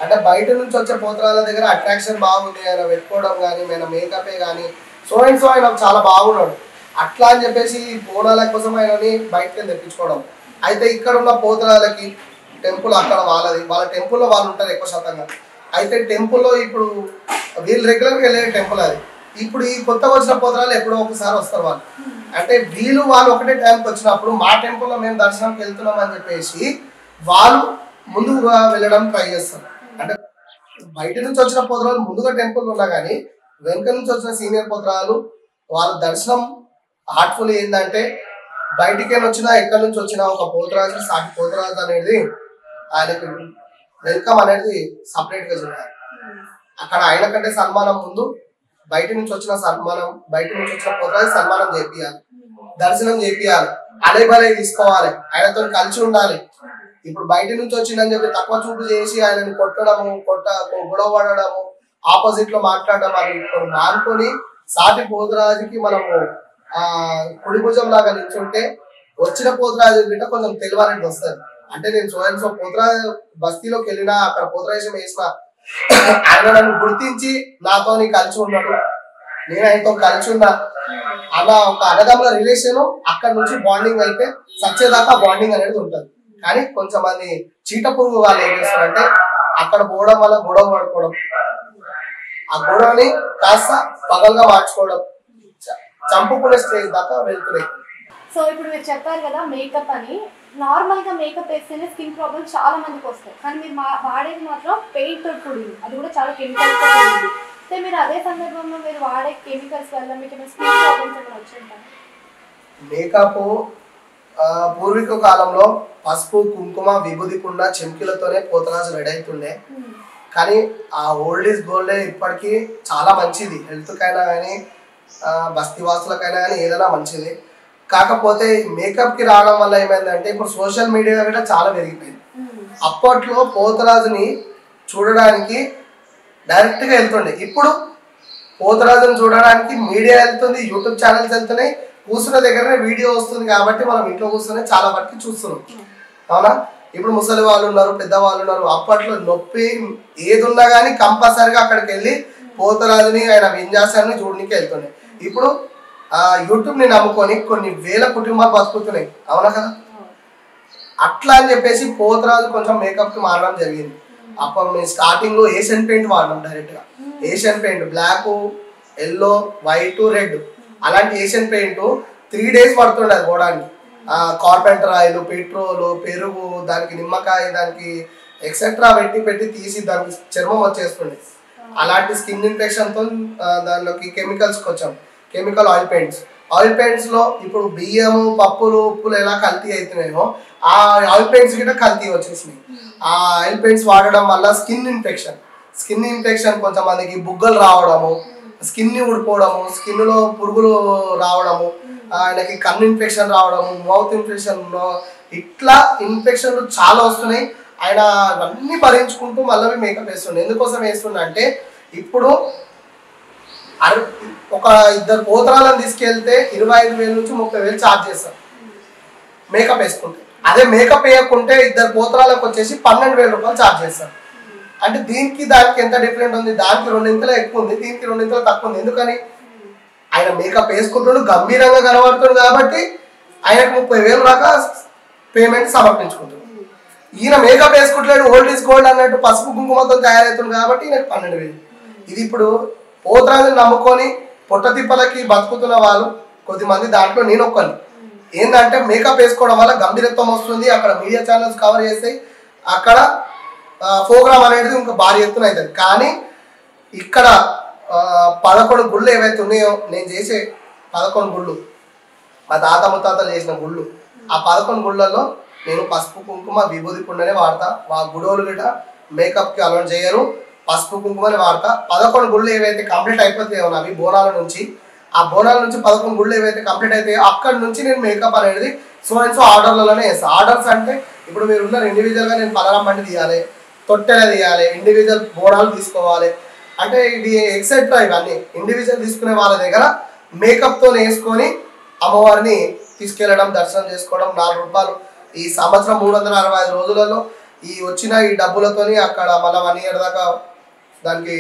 అంటే బయట నుంచి వచ్చే పోతురాల దగ్గర అట్రాక్షన్ బాగుంది, ఆయన పెట్టుకోవడం కానీ, ఆయన మేకపే కానీ సో అండ్ సో ఆయన చాలా బాగున్నాడు అట్లా అని చెప్పేసి బోనాల కోసం ఆయనని బయటకి తెప్పించుకోవడం. అయితే ఇక్కడ ఉన్న పోతురాలకి టెంపుల్ అక్కడ వాళ్ళ టెంపుల్లో వాళ్ళు ఉంటారు ఎక్కువ శాతంగా. అయితే టెంపుల్లో ఇప్పుడు వీళ్ళు రెగ్యులర్గా వెళ్ళే టెంపుల్ అది. ఇప్పుడు ఈ కొత్తగా వచ్చిన పోతురాలు ఎప్పుడో ఒకసారి వస్తారు వాళ్ళు. అంటే వాళ్ళు ఒకటే టైంకి వచ్చినప్పుడు మా టెంపుల్లో మేము దర్శనంకి వెళ్తున్నాం అని చెప్పేసి వాళ్ళు ముందుగా వెళ్ళడం ట్రై చేస్తారు. అంటే బయట నుంచి వచ్చిన పోతురాలు ముందుగా టెంపుల్ ఉన్నా కానీ వెనుక నుంచి వచ్చిన సీనియర్ పోతురాలు వాళ్ళ దర్శనం హార్ట్ఫుల్ ఏంటంటే బయటికి వచ్చినా ఎక్కడి నుంచి వచ్చినా ఒక పోతురాజు సాటి పోతురాజు అనేది ఆయనకి వెల్కమ్ అనేది సపరేట్గా చేయాలి. అక్కడ ఆయన కంటే సన్మానం ముందు బయట నుంచి వచ్చిన పోతురాజు సన్మానం చేపియాలి, దర్శనం చేపియాలి, అలే తీసుకోవాలి, ఆయనతో కలిసి ఉండాలి. ఇప్పుడు బయట నుంచి వచ్చిందని చెప్పి తక్కువ చూపు చేసి ఆయనని కొట్టడము, గొడవ పడడము, ఆపోజిట్ లో మాట్లాడడం అది మానుకొని సాటి పోతురాజుకి మనము కుడి భుజం లాగా నిల్చుంటే వచ్చిన పోతురాజు బిడ్డ కొంచెం తెలివాలని వస్తుంది. అంటే నేను సో పోతురాజు బస్తీలోకి వెళ్ళినా అక్కడ పోతురాజం వేసిన ఆయన నన్ను గుర్తించి నాతో కలిసి ఉన్నాడు, నేను ఆయనతో కలిసి ఉన్నా అలా ఒక అన్నదమ్ముల రిలేషన్ అక్కడ నుంచి బాండింగ్ అయితే సచ్చేదాకా బాండింగ్ అనేది ఉంటుంది. కానీ కొంచెం మంది చీట పురుగు వాళ్ళు ఏం చేస్తారంటే అక్కడ పోవడం వల్ల గొడవ పడుకోవడం, ఆ గొడవని కాస్త పగలుగా మార్చుకోవడం, చంపుకునే స్టేజ్ దాకా వెళ్తున్నాయి. సో ఇప్పుడు మీరు చెప్పారు కదా మేకప్ అని, నార్మల్గా మేకప్ వేస్తేనే స్కిన్ ప్రాబ్లమ్ చాలా మందికి వస్తాయి. కానీ మీరు వాడేది మాత్రం పెయింట్ కూడింది, అది కూడా చాలా కెమికల్తో కూడింది. మీరు అదే సందర్భంలో మీరు వాడే కెమికల్స్ వల్ల మీకు స్కిన్ ప్రాబ్లమ్స్ ఏమైనా వచ్చుంటాయి? మేకప్ పూర్వీక కాలంలో పసుపు కుంకుమ విభూది కుండ చెంకిలతోనే పోతరాజు రెడీ అవుతుండే. కానీ ఆ ఓల్డ్ ఈజ్ గోల్డ్ ఇప్పటికీ చాలా మంచిది, హెల్త్కైనా కానీ బస్తీవాసులకైనా కానీ ఏదైనా మంచిది. కాకపోతే మేకప్కి రావడం వల్ల ఏమైందంటే ఇప్పుడు సోషల్ మీడియా కూడా చాలా పెరిగిపోయింది. అప్పట్లో పోతరాజుని చూడడానికి డైరెక్ట్గా వెళ్తుండే, ఇప్పుడు పోతరాజుని చూడడానికి మీడియా వెళ్తుంది, యూట్యూబ్ ఛానల్స్ వెళ్తున్నాయి, కూర్చున్న దగ్గరనే వీడియో వస్తుంది కాబట్టి మనం ఇంట్లో కూర్చొని చాలా వరకు చూస్తున్నాం. అవునా? ఇప్పుడు ముసలి వాళ్ళు ఉన్నారు, పెద్దవాళ్ళు ఉన్నారు. అప్పట్లో నొప్పి ఏది ఉన్నా కానీ కంపల్సరిగా అక్కడికి వెళ్ళి పోతరాజుని ఆయన విన్యాసాన్ని చూడడానికి వెళ్తుండే. ఇప్పుడు యూట్యూబ్ని నమ్ముకొని కొన్ని వేల కుటుంబాలు బతుకుతున్నాయి. అవునా కదా? అట్లా అని చెప్పేసి పోతరాజు కొంచెం మేకప్కి మారడం జరిగింది. అప్పుడు మేము స్టార్టింగ్లో ఏషియన్ పెయింట్ వాడినాం డైరెక్ట్గా. Asian paint black, yellow, white, red అలాంటి ఏషియన్ పెయింట్ 3 days పడుతుండే అది పోవడానికి. కార్పెంటర్ ఆయిల్, పెట్రోలు, పెరుగు, దానికి నిమ్మకాయ, దానికి ఎక్సెట్రా పెట్టి తీసి దానికి చర్మం వచ్చేస్తుండే. అలాంటి స్కిన్ ఇన్ఫెక్షన్తో దానిలోకి కెమికల్స్కి వచ్చాం, కెమికల్ ఆయిల్ పెయింట్స్లో ఇప్పుడు బియ్యము, పప్పులు, ఉప్పులు ఎలా కల్తీ అవుతున్నాయో ఆ ఆయిల్ పెయింట్స్ కూడా కల్తీ వచ్చేసినాయి. ఆ ఆయిల్ పెయింట్స్ వాడడం వల్ల స్కిన్ ఇన్ఫెక్షన్ కొంచెం మందికి బుగ్గలు రావడము, స్కిన్ ఊడిపోవడము, స్కిన్లో పురుగులు రావడము, ఆయనకి కన్ను ఇన్ఫెక్షన్ రావడము, మౌత్ ఇన్ఫెక్షన్, ఇట్లా ఇన్ఫెక్షన్లు చాలా వస్తున్నాయి. ఆయన అన్నీ భరించుకుంటూ మళ్ళీ మేకప్ వేస్తుండే. ఎందుకోసం వేస్తుండే అంటే ఇప్పుడు ఒక 2 పోతరాలను తీసుకెళ్తే 25,000 నుంచి 30,000 ఛార్జ్ చేస్తారు మేకప్ వేసుకుంటే. అదే మేకప్ వేయకుంటే 2 పోతరాలకు వచ్చేసి 12,000 రూపాయలు ఛార్జ్ చేస్తారు. అంటే దీనికి దానికి ఎంత డిఫరెంట్ ఉంది? దానికి 2 ఎక్కువ ఉంది, దీనికి 2 తక్కువ ఉంది. ఎందుకని? ఆయన మేకప్ వేసుకుంటాడు, గంభీరంగా కనబడుతాడు కాబట్టి ఆయనకు 30,000 దాకా పేమెంట్ సమర్పించుకుంటాడు. ఈయన మేకప్ వేసుకుంటలేడు, ఓల్డ్ ఈజ్ గోల్డ్ అన్నట్టు పసుపు కుంకుమతో తయారవుతుంది కాబట్టి ఈయనకు 12,000. ఇది ఇప్పుడు పోతరాజుని నమ్ముకొని పొట్ట తిప్పలకి బతుకుతున్న వాళ్ళు కొద్దిమంది, దాంట్లో నేను ఒక్కని. ఏంటంటే మేకప్ వేసుకోవడం వల్ల గంభీరత్వం వస్తుంది, అక్కడ మీడియా ఛానల్స్ కవర్ చేస్తాయి, అక్కడ ప్రోగ్రామ్ అనేది ఇంకా భారీ ఎత్తున అవుతుంది. కానీ ఇక్కడ 11 గుళ్ళు ఏవైతే ఉన్నాయో, నేను చేసే 11 గుళ్ళు మా తాత ముత్తాతలు చేసిన గుళ్ళు, ఆ 11 గుళ్ళల్లో నేను పసుపు కుంకుమ విభూది కుండనే వాడతా. మా గుడోలు గిట మేకప్కి అలౌ చేయరు, పసుపు కుంకుమనే వాడతా. 11 గుళ్ళు ఏవైతే కంప్లీట్ అయిపోతాయో అవి బోనాల నుంచి, ఆ బోనాల నుంచి 11 గుళ్ళు ఏవైతే కంప్లీట్ అవుతాయో అక్కడి నుంచి నేను మేకప్ అనేది సో ఆర్డర్లలోనే వేస్తాను. ఆర్డర్స్ అంటే ఇప్పుడు మీరు ఉన్నారు ఇండివిజువల్గా నేను పలరం బండి తీయాలి, తొట్టెల తీయాలి, ఇండివిజువల్ బోనాలు తీసుకోవాలి అంటే ఇది ఎక్సెట్రా. ఇవన్నీ ఇండివిజువల్ తీసుకునే వాళ్ళ దగ్గర మేకప్తో వేసుకొని అమ్మవారిని తీసుకెళ్ళడం, దర్శనం చేసుకోవడం. 4 రూపాయలు ఈ సంవత్సరం 365 రోజులలో ఈ వచ్చిన ఈ డబ్బులతోని అక్కడ మళ్ళీ 1 year దాకా దానికి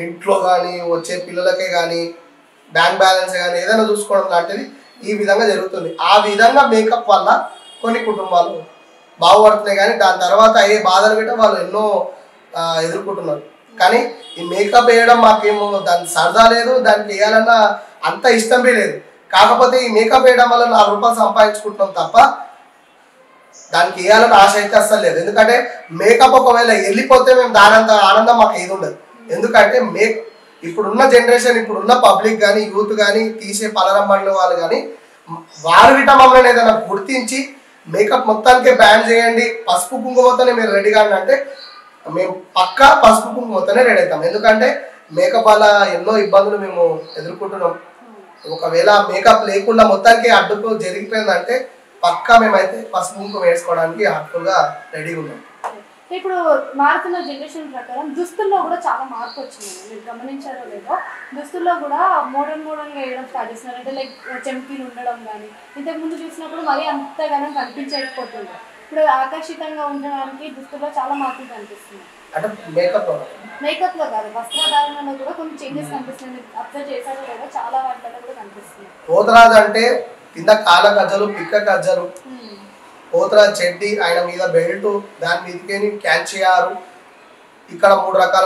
ఇంట్లో కానీ వచ్చే పిల్లలకే కానీ బ్యాంక్ బ్యాలెన్స్ కానీ ఏదైనా చూసుకోవడం లాంటిది ఈ విధంగా జరుగుతుంది. ఆ విధంగా మేకప్ వల్ల కొన్ని కుటుంబాలు బాగుపడుతున్నాయి. కానీ దాని తర్వాత అయ్యే బాధలు కూడా వాళ్ళు ఎన్నో ఎదుర్కొంటున్నారు. కానీ ఈ మేకప్ వేయడం మాకేమో దానికి సరదా లేదు, దానికి వేయాలన్నా అంత ఇష్టమే లేదు. కాకపోతే ఈ మేకప్ వేయడం వల్ల 4 రూపాయలు సంపాదించుకుంటున్నాం తప్ప దానికి వేయాలని ఆశ అయితే అస్సలు లేదు. ఎందుకంటే మేకప్ ఒకవేళ వెళ్ళిపోతే మేము దానంత ఆనందం మాకు ఏది ఉండదు. ఎందుకంటే ఇప్పుడున్న జనరేషన్, ఇప్పుడున్న పబ్లిక్ కానీ యూత్ కానీ తీసే పలరం బండ్ల వాళ్ళు కానీ వారు గిట్ట మమ్మల్ని ఏదైనా గుర్తించి మేకప్ మొత్తానికే బ్యాన్ చేయండి, పసుపు కుంకుమతోనే మీరు రెడీ కానీ అంటే మేము పక్కా పసుపు కుంకుమతోనే రెడీ అవుతాం. ఎందుకంటే మేకప్ వల్ల ఎన్నో ఇబ్బందులు మేము ఎదుర్కొంటున్నాం. ఒకవేళ మేకప్ లేకుండా మొత్తానికి అడ్డుకు జరిగిపోయిందంటే పక్కా మేమైతే పసుపు కుంకుమ వేసుకోవడానికి హార్ట్ఫుల్గా రెడీగా ఉన్నాం. ఇప్పుడు మారుతున్న జనరేషన్ ప్రకారం దుస్తుల్లో కూడా చాలా మార్పు వచ్చింది. మీరు గమనించారో లేదో, దుస్తుల్లో కూడా మోడర్న్గా వేయడం స్టార్ట్ చేస్తున్నారు. అంటే లైక్ చెంకీలు ఉండడం కానీ, ఇంతకుముందు చూసినప్పుడు మరీ అంతగానో కనిపించకపోతుంది. ఇప్పుడు ఆకర్షితంగా ఉండడానికి దుస్తుల్లో చాలా మార్పులు కనిపిస్తున్నాయి. అంటే మేకప్లో కాదు, వస్త్రధారణలో కూడా కొన్ని చేంజెస్ కనిపిస్తుంది. అబ్జర్వ్ చేశారో లేదో, చాలా వాటిలో కూడా కనిపిస్తుంది. పోతరాజు అంటే కింద కాళ్ళ గజ్జలు, పిక్క గజ్జలు, పోతరాజు చెడ్డి, ఆయన మీద బెల్ట్, దాని మీదకి క్యాన్చియారు, ఇక్కడ 3 రకాల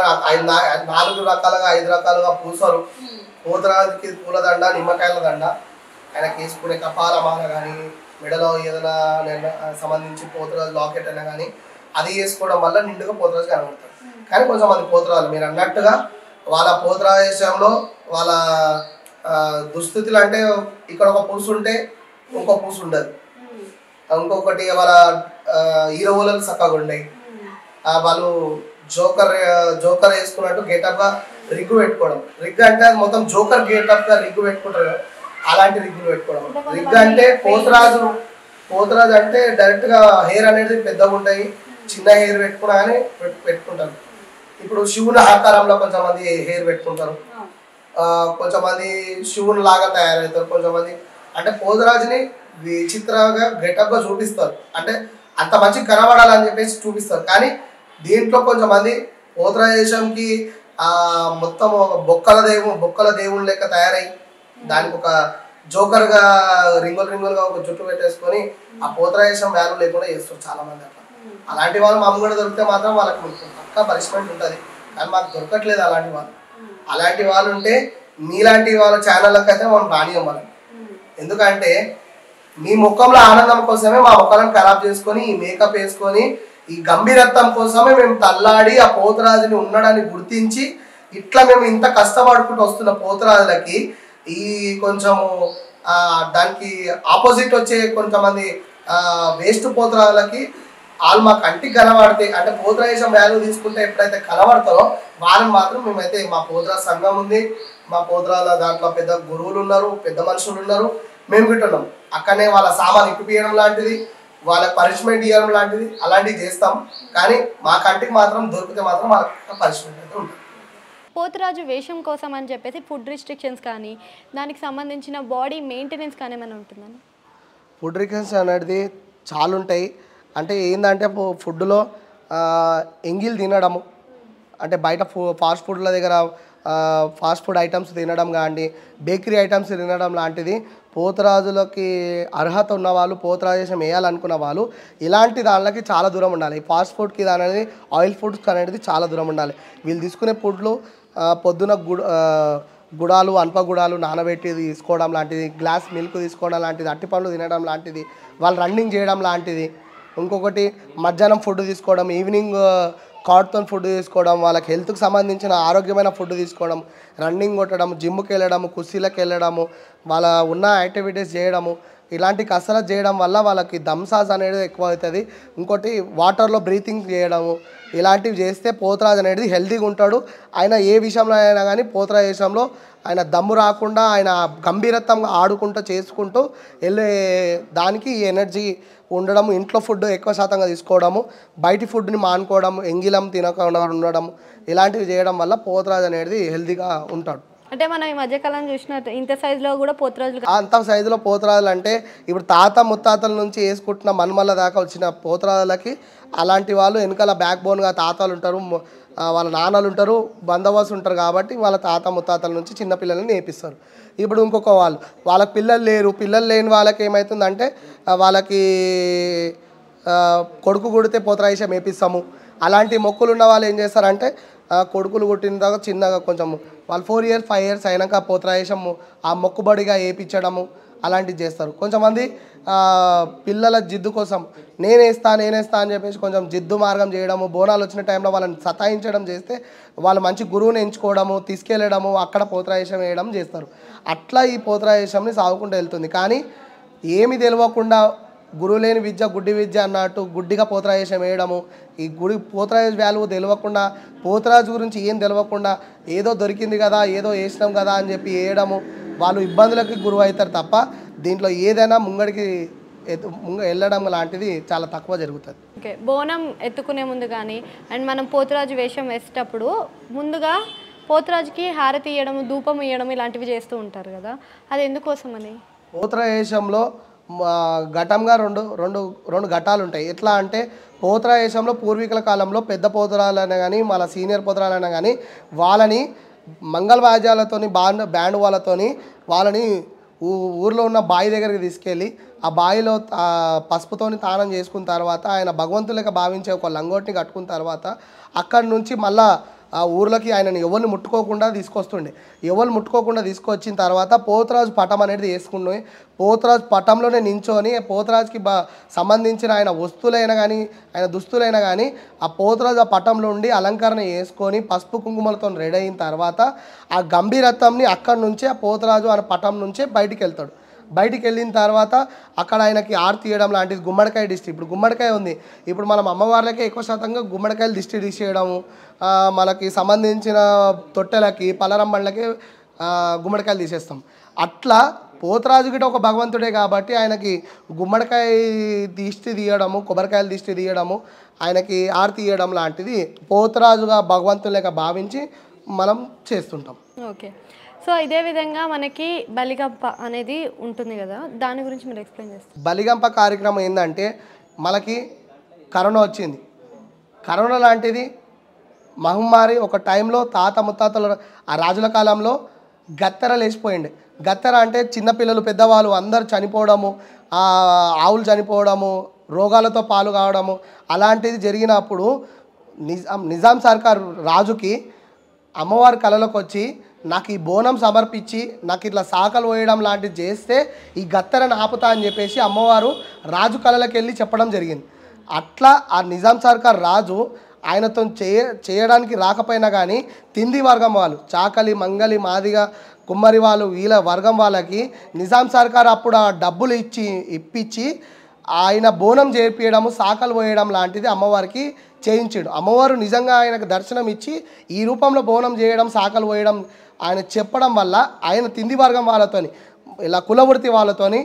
4 రకాలుగా 5 రకాలుగా పూసలు, పోతరాజుకి పూలదండ, నిమ్మకాయల దండ, ఆయనకి వేసుకునే కపాలమాల కానీ, మెడలో ఏదైనా సంబంధించి పోతరాజు లాకెట్ అయినా కానీ అది వేసుకోవడం వల్ల నిండుగా పోతరాజు కనబడతారు. కానీ కొంచెం మంది పోతరాజు మీరు అన్నట్టుగా వాళ్ళ పోతరాజేశంలో వాళ్ళ దుస్థితులు అంటే ఇక్కడ ఒక పూసు ఉంటే ఇంకో పూసు ఉండదు, ఇంకొకటి వాళ్ళ హీరోలకు చక్కగా ఉండయి, వాళ్ళు జోకర్ వేసుకున్నట్టు గేటప్గా రిగ్గు పెట్టుకోవడం. రిగ్ అంటే అది మొత్తం జోకర్ గేటప్గా రిగ్గు పెట్టుకుంటారు కదా, అలాంటి రిగ్గులు పెట్టుకోవడం. రిగ్ అంటే పోతరాజు అంటే డైరెక్ట్గా హెయిర్ అనేది పెద్దగా ఉంటాయి, చిన్న హెయిర్ పెట్టుకున్నా కానీ పెట్టుకుంటారు. ఇప్పుడు శివుని ఆకారంలో కొంతమంది హెయిర్ పెట్టుకుంటారు, కొంతమంది శివుని లాగా తయారవుతారు, కొంతమంది అంటే పోతరాజుని విచిత్రంగా గెటప్గా చూపిస్తారు, అంటే అంత మంచి కనబడాలని చెప్పేసి చూపిస్తారు. కానీ దీంట్లో కొంతమంది పోతరాజేశంకి మొత్తం బొక్కల దేవుని లెక్క తయారై దానికి ఒక జోకర్గా రింగులుగా ఒక జుట్టు పెట్టేసుకొని ఆ పోతరాజేశం వాల్యూ లేకుండా చేస్తారు చాలా మంది. అట్లా అలాంటి వాళ్ళు మామూలు కూడా దొరికితే మాత్రం వాళ్ళకి పక్కా పనిష్మెంట్ ఉంటుంది, కానీ మాకు దొరకట్లేదు అలాంటి వాళ్ళు. అలాంటి వాళ్ళు ఉంటే మీలాంటి వాళ్ళ ఛానళ్ళకి అయితే మనం రానియం మనం. ఎందుకంటే మీ ముఖంలో ఆనందం కోసమే మా ముఖాలను ఖరాబ్ చేసుకొని ఈ మేకప్ వేసుకొని ఈ గంభీరత్వం కోసమే మేము తల్లాడి ఆ పోతరాజుని ఉండడాన్ని గుర్తించి ఇట్లా మేము ఇంత కష్టపడుకుంటూ వస్తున్న పోతరాజులకి ఈ కొంచెము దానికి ఆపోజిట్ వచ్చే కొంతమంది వేస్ట్ పోతరాజులకి వాళ్ళు మా కంటికి కనబడితే అంటే పోతరాజేశం వాల్యూ తీసుకుంటే ఎప్పుడైతే కనబడతారో వాళ్ళని మాత్రం మేమైతే మా పోతరాజు సంఘం ఉంది, మా పోతరాజుల దాంట్లో పెద్ద గురువులు ఉన్నారు, పెద్ద మనుషులు ఉన్నారు, మేము గిట్టున్నాం. అక్కడనే వాళ్ళ సామాన్ ఇప్పియడం లాంటిది, వాళ్ళకి పనిష్మెంట్ ఇవ్వడం లాంటిది అలాంటివి చేస్తాం. కానీ మా కంటికి మాత్రం దొరికితే మాత్రం వాళ్ళకి పనిష్మెంట్ అయితే ఉంటుంది. పోతురాజు వేషం కోసం అని చెప్పేసి ఫుడ్ రిస్ట్రిక్షన్స్ కానీ దానికి సంబంధించిన బాడీ మెయింటెనెన్స్ కానీ ఏమైనా ఉంటుందని? ఫుడ్ రిస్ట్రిక్షన్స్ అనేది చాలా ఉంటాయి. అంటే ఏంటంటే ఫుడ్లో ఎంగిల్ తినడము, అంటే బయట ఫాస్ట్ ఫుడ్ల దగ్గర ఫాస్ట్ ఫుడ్ ఐటమ్స్ తినడం కానీ బేకరీ ఐటమ్స్ తినడం లాంటిది పోతరాజులకి అర్హత ఉన్నవాళ్ళు, పోతరాజేశం వేయాలనుకున్న వాళ్ళు ఇలాంటి దానికి చాలా దూరం ఉండాలి. ఫాస్ట్ ఫుడ్కి అనేది ఆయిల్ ఫుడ్స్ అనేది చాలా దూరం ఉండాలి. వీళ్ళు తీసుకునే ఫుడ్లు పొద్దున గుడాలు అనప గుడాలు నానబెట్టి తీసుకోవడం లాంటిది, గ్లాస్ మిల్క్ తీసుకోవడం లాంటిది, అట్టిపండ్లు తినడం లాంటిది, వాళ్ళు రన్నింగ్ చేయడం లాంటిది, ఇంకొకటి మధ్యాహ్నం ఫుడ్ తీసుకోవడం, ఈవినింగ్ కార్డ్తో ఫుడ్ తీసుకోవడం, వాళ్ళకి హెల్త్కి సంబంధించిన ఆరోగ్యమైన ఫుడ్ తీసుకోవడం, రన్నింగ్ కొట్టడం, జిమ్కి వెళ్ళడము, కుస్తీలకు వెళ్ళడము, వాళ్ళ ఉన్న యాక్టివిటీస్ చేయడము, ఇలాంటి కసరత్ చేయడం వల్ల వాళ్ళకి దమ్సాజ్ అనేది ఎక్కువ అవుతుంది. ఇంకోటి వాటర్లో బ్రీతింగ్ చేయడము, ఇలాంటివి చేస్తే పోతరాజు అనేది హెల్తీగా ఉంటాడు. ఆయన ఏ విషయంలో అయినా కానీ పోతరాజేశంలో ఆయన దమ్ము రాకుండా ఆయన గంభీరత్వంగా ఆడుకుంటూ చేసుకుంటూ వెళ్ళే దానికి ఈ ఎనర్జీ ఉండడము, ఇంట్లో ఫుడ్ ఎక్కువ శాతంగా తీసుకోవడము, బయటి ఫుడ్ని మానుకోవడం, ఎంగిలం తినకుండా ఉండడం, ఇలాంటివి చేయడం వల్ల పోతరాజు అనేది హెల్తీగా ఉంటాడు. అంటే మనం ఈ మధ్యకాలం చూసినట్టు ఇంత సైజులో కూడా పోతరాజులు, అంత సైజులో పోతరాజులు అంటే ఇప్పుడు తాత ముత్తాతల నుంచి వేసుకుంటున్న మన్మల్ల దాకా వచ్చిన పోతరాజులకి అలాంటి వాళ్ళు వెనకాల బ్యాక్ బోన్గా తాతలు ఉంటారు, వాళ్ళ నాన్నలు ఉంటారు, బందోబస్తు ఉంటారు. కాబట్టి వాళ్ళ తాత ముత్తాతల నుంచి చిన్నపిల్లల్ని నేర్పిస్తారు. ఇప్పుడు ఇంకొక వాళ్ళకి పిల్లలు లేరు, పిల్లలు లేని వాళ్ళకి ఏమవుతుందంటే వాళ్ళకి కొడుకు కొడితే పోతరాజేశం వేపిస్తాము. అలాంటి మొక్కులు ఉన్న వాళ్ళు ఏం చేస్తారంటే కొడుకులు కొట్టిన తర్వాత చిన్నగా కొంచెం వాళ్ళు 4 years 5 years అయినాక పోతరాజేశం ఆ మొక్కుబడిగా వేయించడము అలాంటివి చేస్తారు. కొంతమంది పిల్లల జిద్దు కోసం నేనేస్తా అని చెప్పేసి కొంచెం జిద్దు మార్గం చేయడము, బోనాలు వచ్చిన టైంలో వాళ్ళని సతాయించడం చేస్తే వాళ్ళు మంచి గురువుని ఎంచుకోవడము, తీసుకెళ్ళడము, అక్కడ పోతరాజేశం వేయడం చేస్తారు. అట్లా ఈ పోతరాజేశంని సాగుకుంటూ వెళ్తుంది. కానీ ఏమి తెలియకుండా గురువు లేని విద్య గుడ్డి విద్య అన్నట్టు గుడ్డిగా పోతరాజేశం వేయడము, ఈ పోతరాజు వాల్యూ తెలియకుండా, పోతరాజు గురించి ఏం తెలియకుండా ఏదో దొరికింది కదా, ఏదో వేసినాం కదా అని చెప్పి వేయడము, వాళ్ళు ఇబ్బందులకి గురువు అవుతారు తప్ప దీంట్లో ఏదైనా ముంగడికి వెళ్ళడం లాంటిది చాలా తక్కువ జరుగుతుంది. ఓకే, బోనం ఎత్తుకునే ముందు కానీ అండ్ మనం పోతరాజు వేషం వేసేటప్పుడు ముందుగా పోతరాజుకి హారతి ఇవ్వడం, ధూపం ఇవ్వడం ఇలాంటివి చేస్తూ ఉంటారు కదా, అది ఎందుకోసమని? పోతరాజేశంలో ఘటంగా రెండు ఘటాలు ఉంటాయి. ఎట్లా అంటే పోతరాజేశంలో పూర్వీకుల కాలంలో పెద్ద పోతరాలైనా కానీ మళ్ళీ సీనియర్ పోతరాలైనా కానీ వాళ్ళని మంగళవాద్యాలతోని బ్యాండ్ వాళ్ళతోని వాళ్ళని ఊర్లో ఉన్న బావి దగ్గరికి తీసుకెళ్ళి ఆ బావిలో పసుపుతోని తానం చేసుకున్న తర్వాత ఆయన భగవంతులకి భావించే ఒక లంగోటిని కట్టుకున్న తర్వాత అక్కడి నుంచి మళ్ళా ఆ ఊర్లకి ఆయనని ఎవరిని ముట్టుకోకుండా తీసుకొస్తుండే. ఎవరు ముట్టుకోకుండా తీసుకొచ్చిన తర్వాత పోతరాజు పటం అనేది వేసుకుని పోతరాజు పటంలోనే నించొని పోతరాజుకి సంబంధించిన ఆయన వస్తువులైనా కానీ ఆయన దుస్తులైనా కానీ ఆ పోతరాజు ఆ పటంలో ఉండి అలంకరణ చేసుకొని పసుపు కుంకుమలతో రెడీ అయిన తర్వాత ఆ గంభీరత్వంని అక్కడి నుంచే ఆ పోతరాజు అనే పటం నుంచే బయటికి వెళ్తాడు. బయటికి వెళ్ళిన తర్వాత అక్కడ ఆయనకి ఆరతి తీయడం లాంటిది గుమ్మడికాయ దిష్టి. ఇప్పుడు గుమ్మడికాయ ఉంది, ఇప్పుడు మనం అమ్మవార్లకే ఎక్కువ శాతంగా గుమ్మడికాయలు దిష్టి తీసేయడము, మనకి సంబంధించిన తొట్టెలకి పలరమ్మళ్ళకి గుమ్మడికాయలు తీసేస్తాం. అట్లా పోతరాజు గిట ఒక భగవంతుడే కాబట్టి ఆయనకి గుమ్మడికాయ దిష్టి తీయడము, కొబ్బరికాయలు దిష్టి తీయడము, ఆయనకి ఆరతి తీయడం లాంటిది పోతరాజుగా భగవంతులేక భావించి మనం చేస్తుంటాం. ఓకే. సో ఇదే విధంగా మనకి బలిగంప అనేది ఉంటుంది కదా, దాని గురించి మీరు ఎక్స్ప్లెయిన్ చేస్తారు. బలిగంప కార్యక్రమం ఏంటంటే మనకి కరోనా వచ్చింది. కరోనా లాంటిది మహమ్మారి ఒక టైంలో తాత ముత్తాతల ఆ రాజుల కాలంలో గత్తెర లేచిపోయింది. గత్తెర అంటే చిన్నపిల్లలు పెద్దవాళ్ళు అందరూ చనిపోవడము, ఆవులు చనిపోవడము, రోగాలతో పాలు కావడము అలాంటిది జరిగినప్పుడు నిజాం సర్కార్ రాజుకి అమ్మవారి కళలోకి వచ్చి నాకు ఈ బోనం సమర్పించి నాకు ఇట్లా సాకలు పోయడం లాంటిది చేస్తే ఈ గత్తెరను ఆపుతా అని చెప్పేసి అమ్మవారు రాజు కళలోకి వెళ్ళి చెప్పడం జరిగింది. అట్లా ఆ నిజాం సర్కార్ రాజు ఆయనతో చేయడానికి రాకపోయినా కానీ తిండి వర్గం వాళ్ళు చాకలి మంగలి మాదిగ కుమ్మరి వాళ్ళు వీళ్ళ వర్గం వాళ్ళకి నిజాం సర్కార్ అప్పుడు ఆ డబ్బులు ఇప్పించి ఆయన బోనం చేర్పియడము సాకలు పోయడం లాంటిది అమ్మవారికి చేయించాడు. అమ్మవారు నిజంగా ఆయనకు దర్శనం ఇచ్చి ఈ రూపంలో బోనం చేయడం సాకలు పోయడం ఆయన చెప్పడం వల్ల ఆయన తిండి వర్గం వాళ్ళతోని ఇలా కులవృత్తి వాళ్ళతోని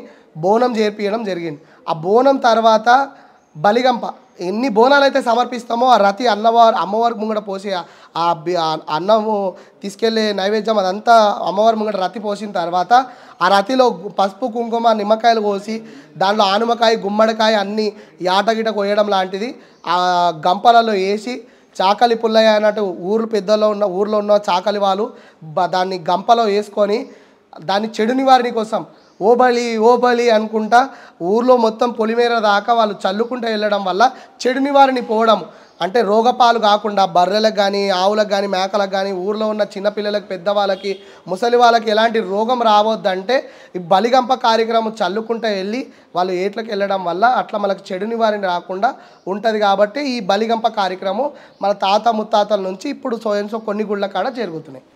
బోనం చేర్పియడం జరిగింది. ఆ బోనం తర్వాత బలిగంప ఎన్ని బోనాలు అయితే సమర్పిస్తామో ఆ రతి అమ్మవారికి ముంగట పోసి ఆ అన్నము తీసుకెళ్లే నైవేద్యం అదంతా అమ్మవారి ముంగట రతి పోసిన తర్వాత ఆ రతిలో పసుపు కుంకుమ నిమ్మకాయలు కోసి దాంట్లో ఆనుమకాయ గుమ్మడికాయ అన్ని యాటగిట కోయడం లాంటిది ఆ గంపలలో వేసి చాకలి పుల్లయ్య అన్నట్టు ఊర్లో ఉన్న చాకలి వాళ్ళు దాన్ని గంపలో వేసుకొని దాన్ని చెడు నివారణ కోసం ఓ బలి అనుకుంటా ఊర్లో మొత్తం పొలిమేర దాకా వాళ్ళు చల్లుకుంటూ వెళ్ళడం వల్ల చెడు నివారణ పోవడం అంటే రోగపాలు కాకుండా బర్రెలకు కానీ ఆవులకు కానీ మేకలకు కానీ ఊర్లో ఉన్న చిన్నపిల్లలకు పెద్దవాళ్ళకి ముసలి వాళ్ళకి ఎలాంటి రోగం రావద్దంటే ఈ బలిగంప కార్యక్రమం చల్లుకుంటూ వెళ్ళి వాళ్ళు ఏట్లకు వెళ్ళడం వల్ల అట్లా మనకు చెడు నివారణ రాకుండా ఉంటుంది. కాబట్టి ఈ బలిగంప కార్యక్రమం మన తాత ముత్తాతల నుంచి ఇప్పుడు సో కొన్ని గుళ్ళ కాడ జరుగుతున్నాయి.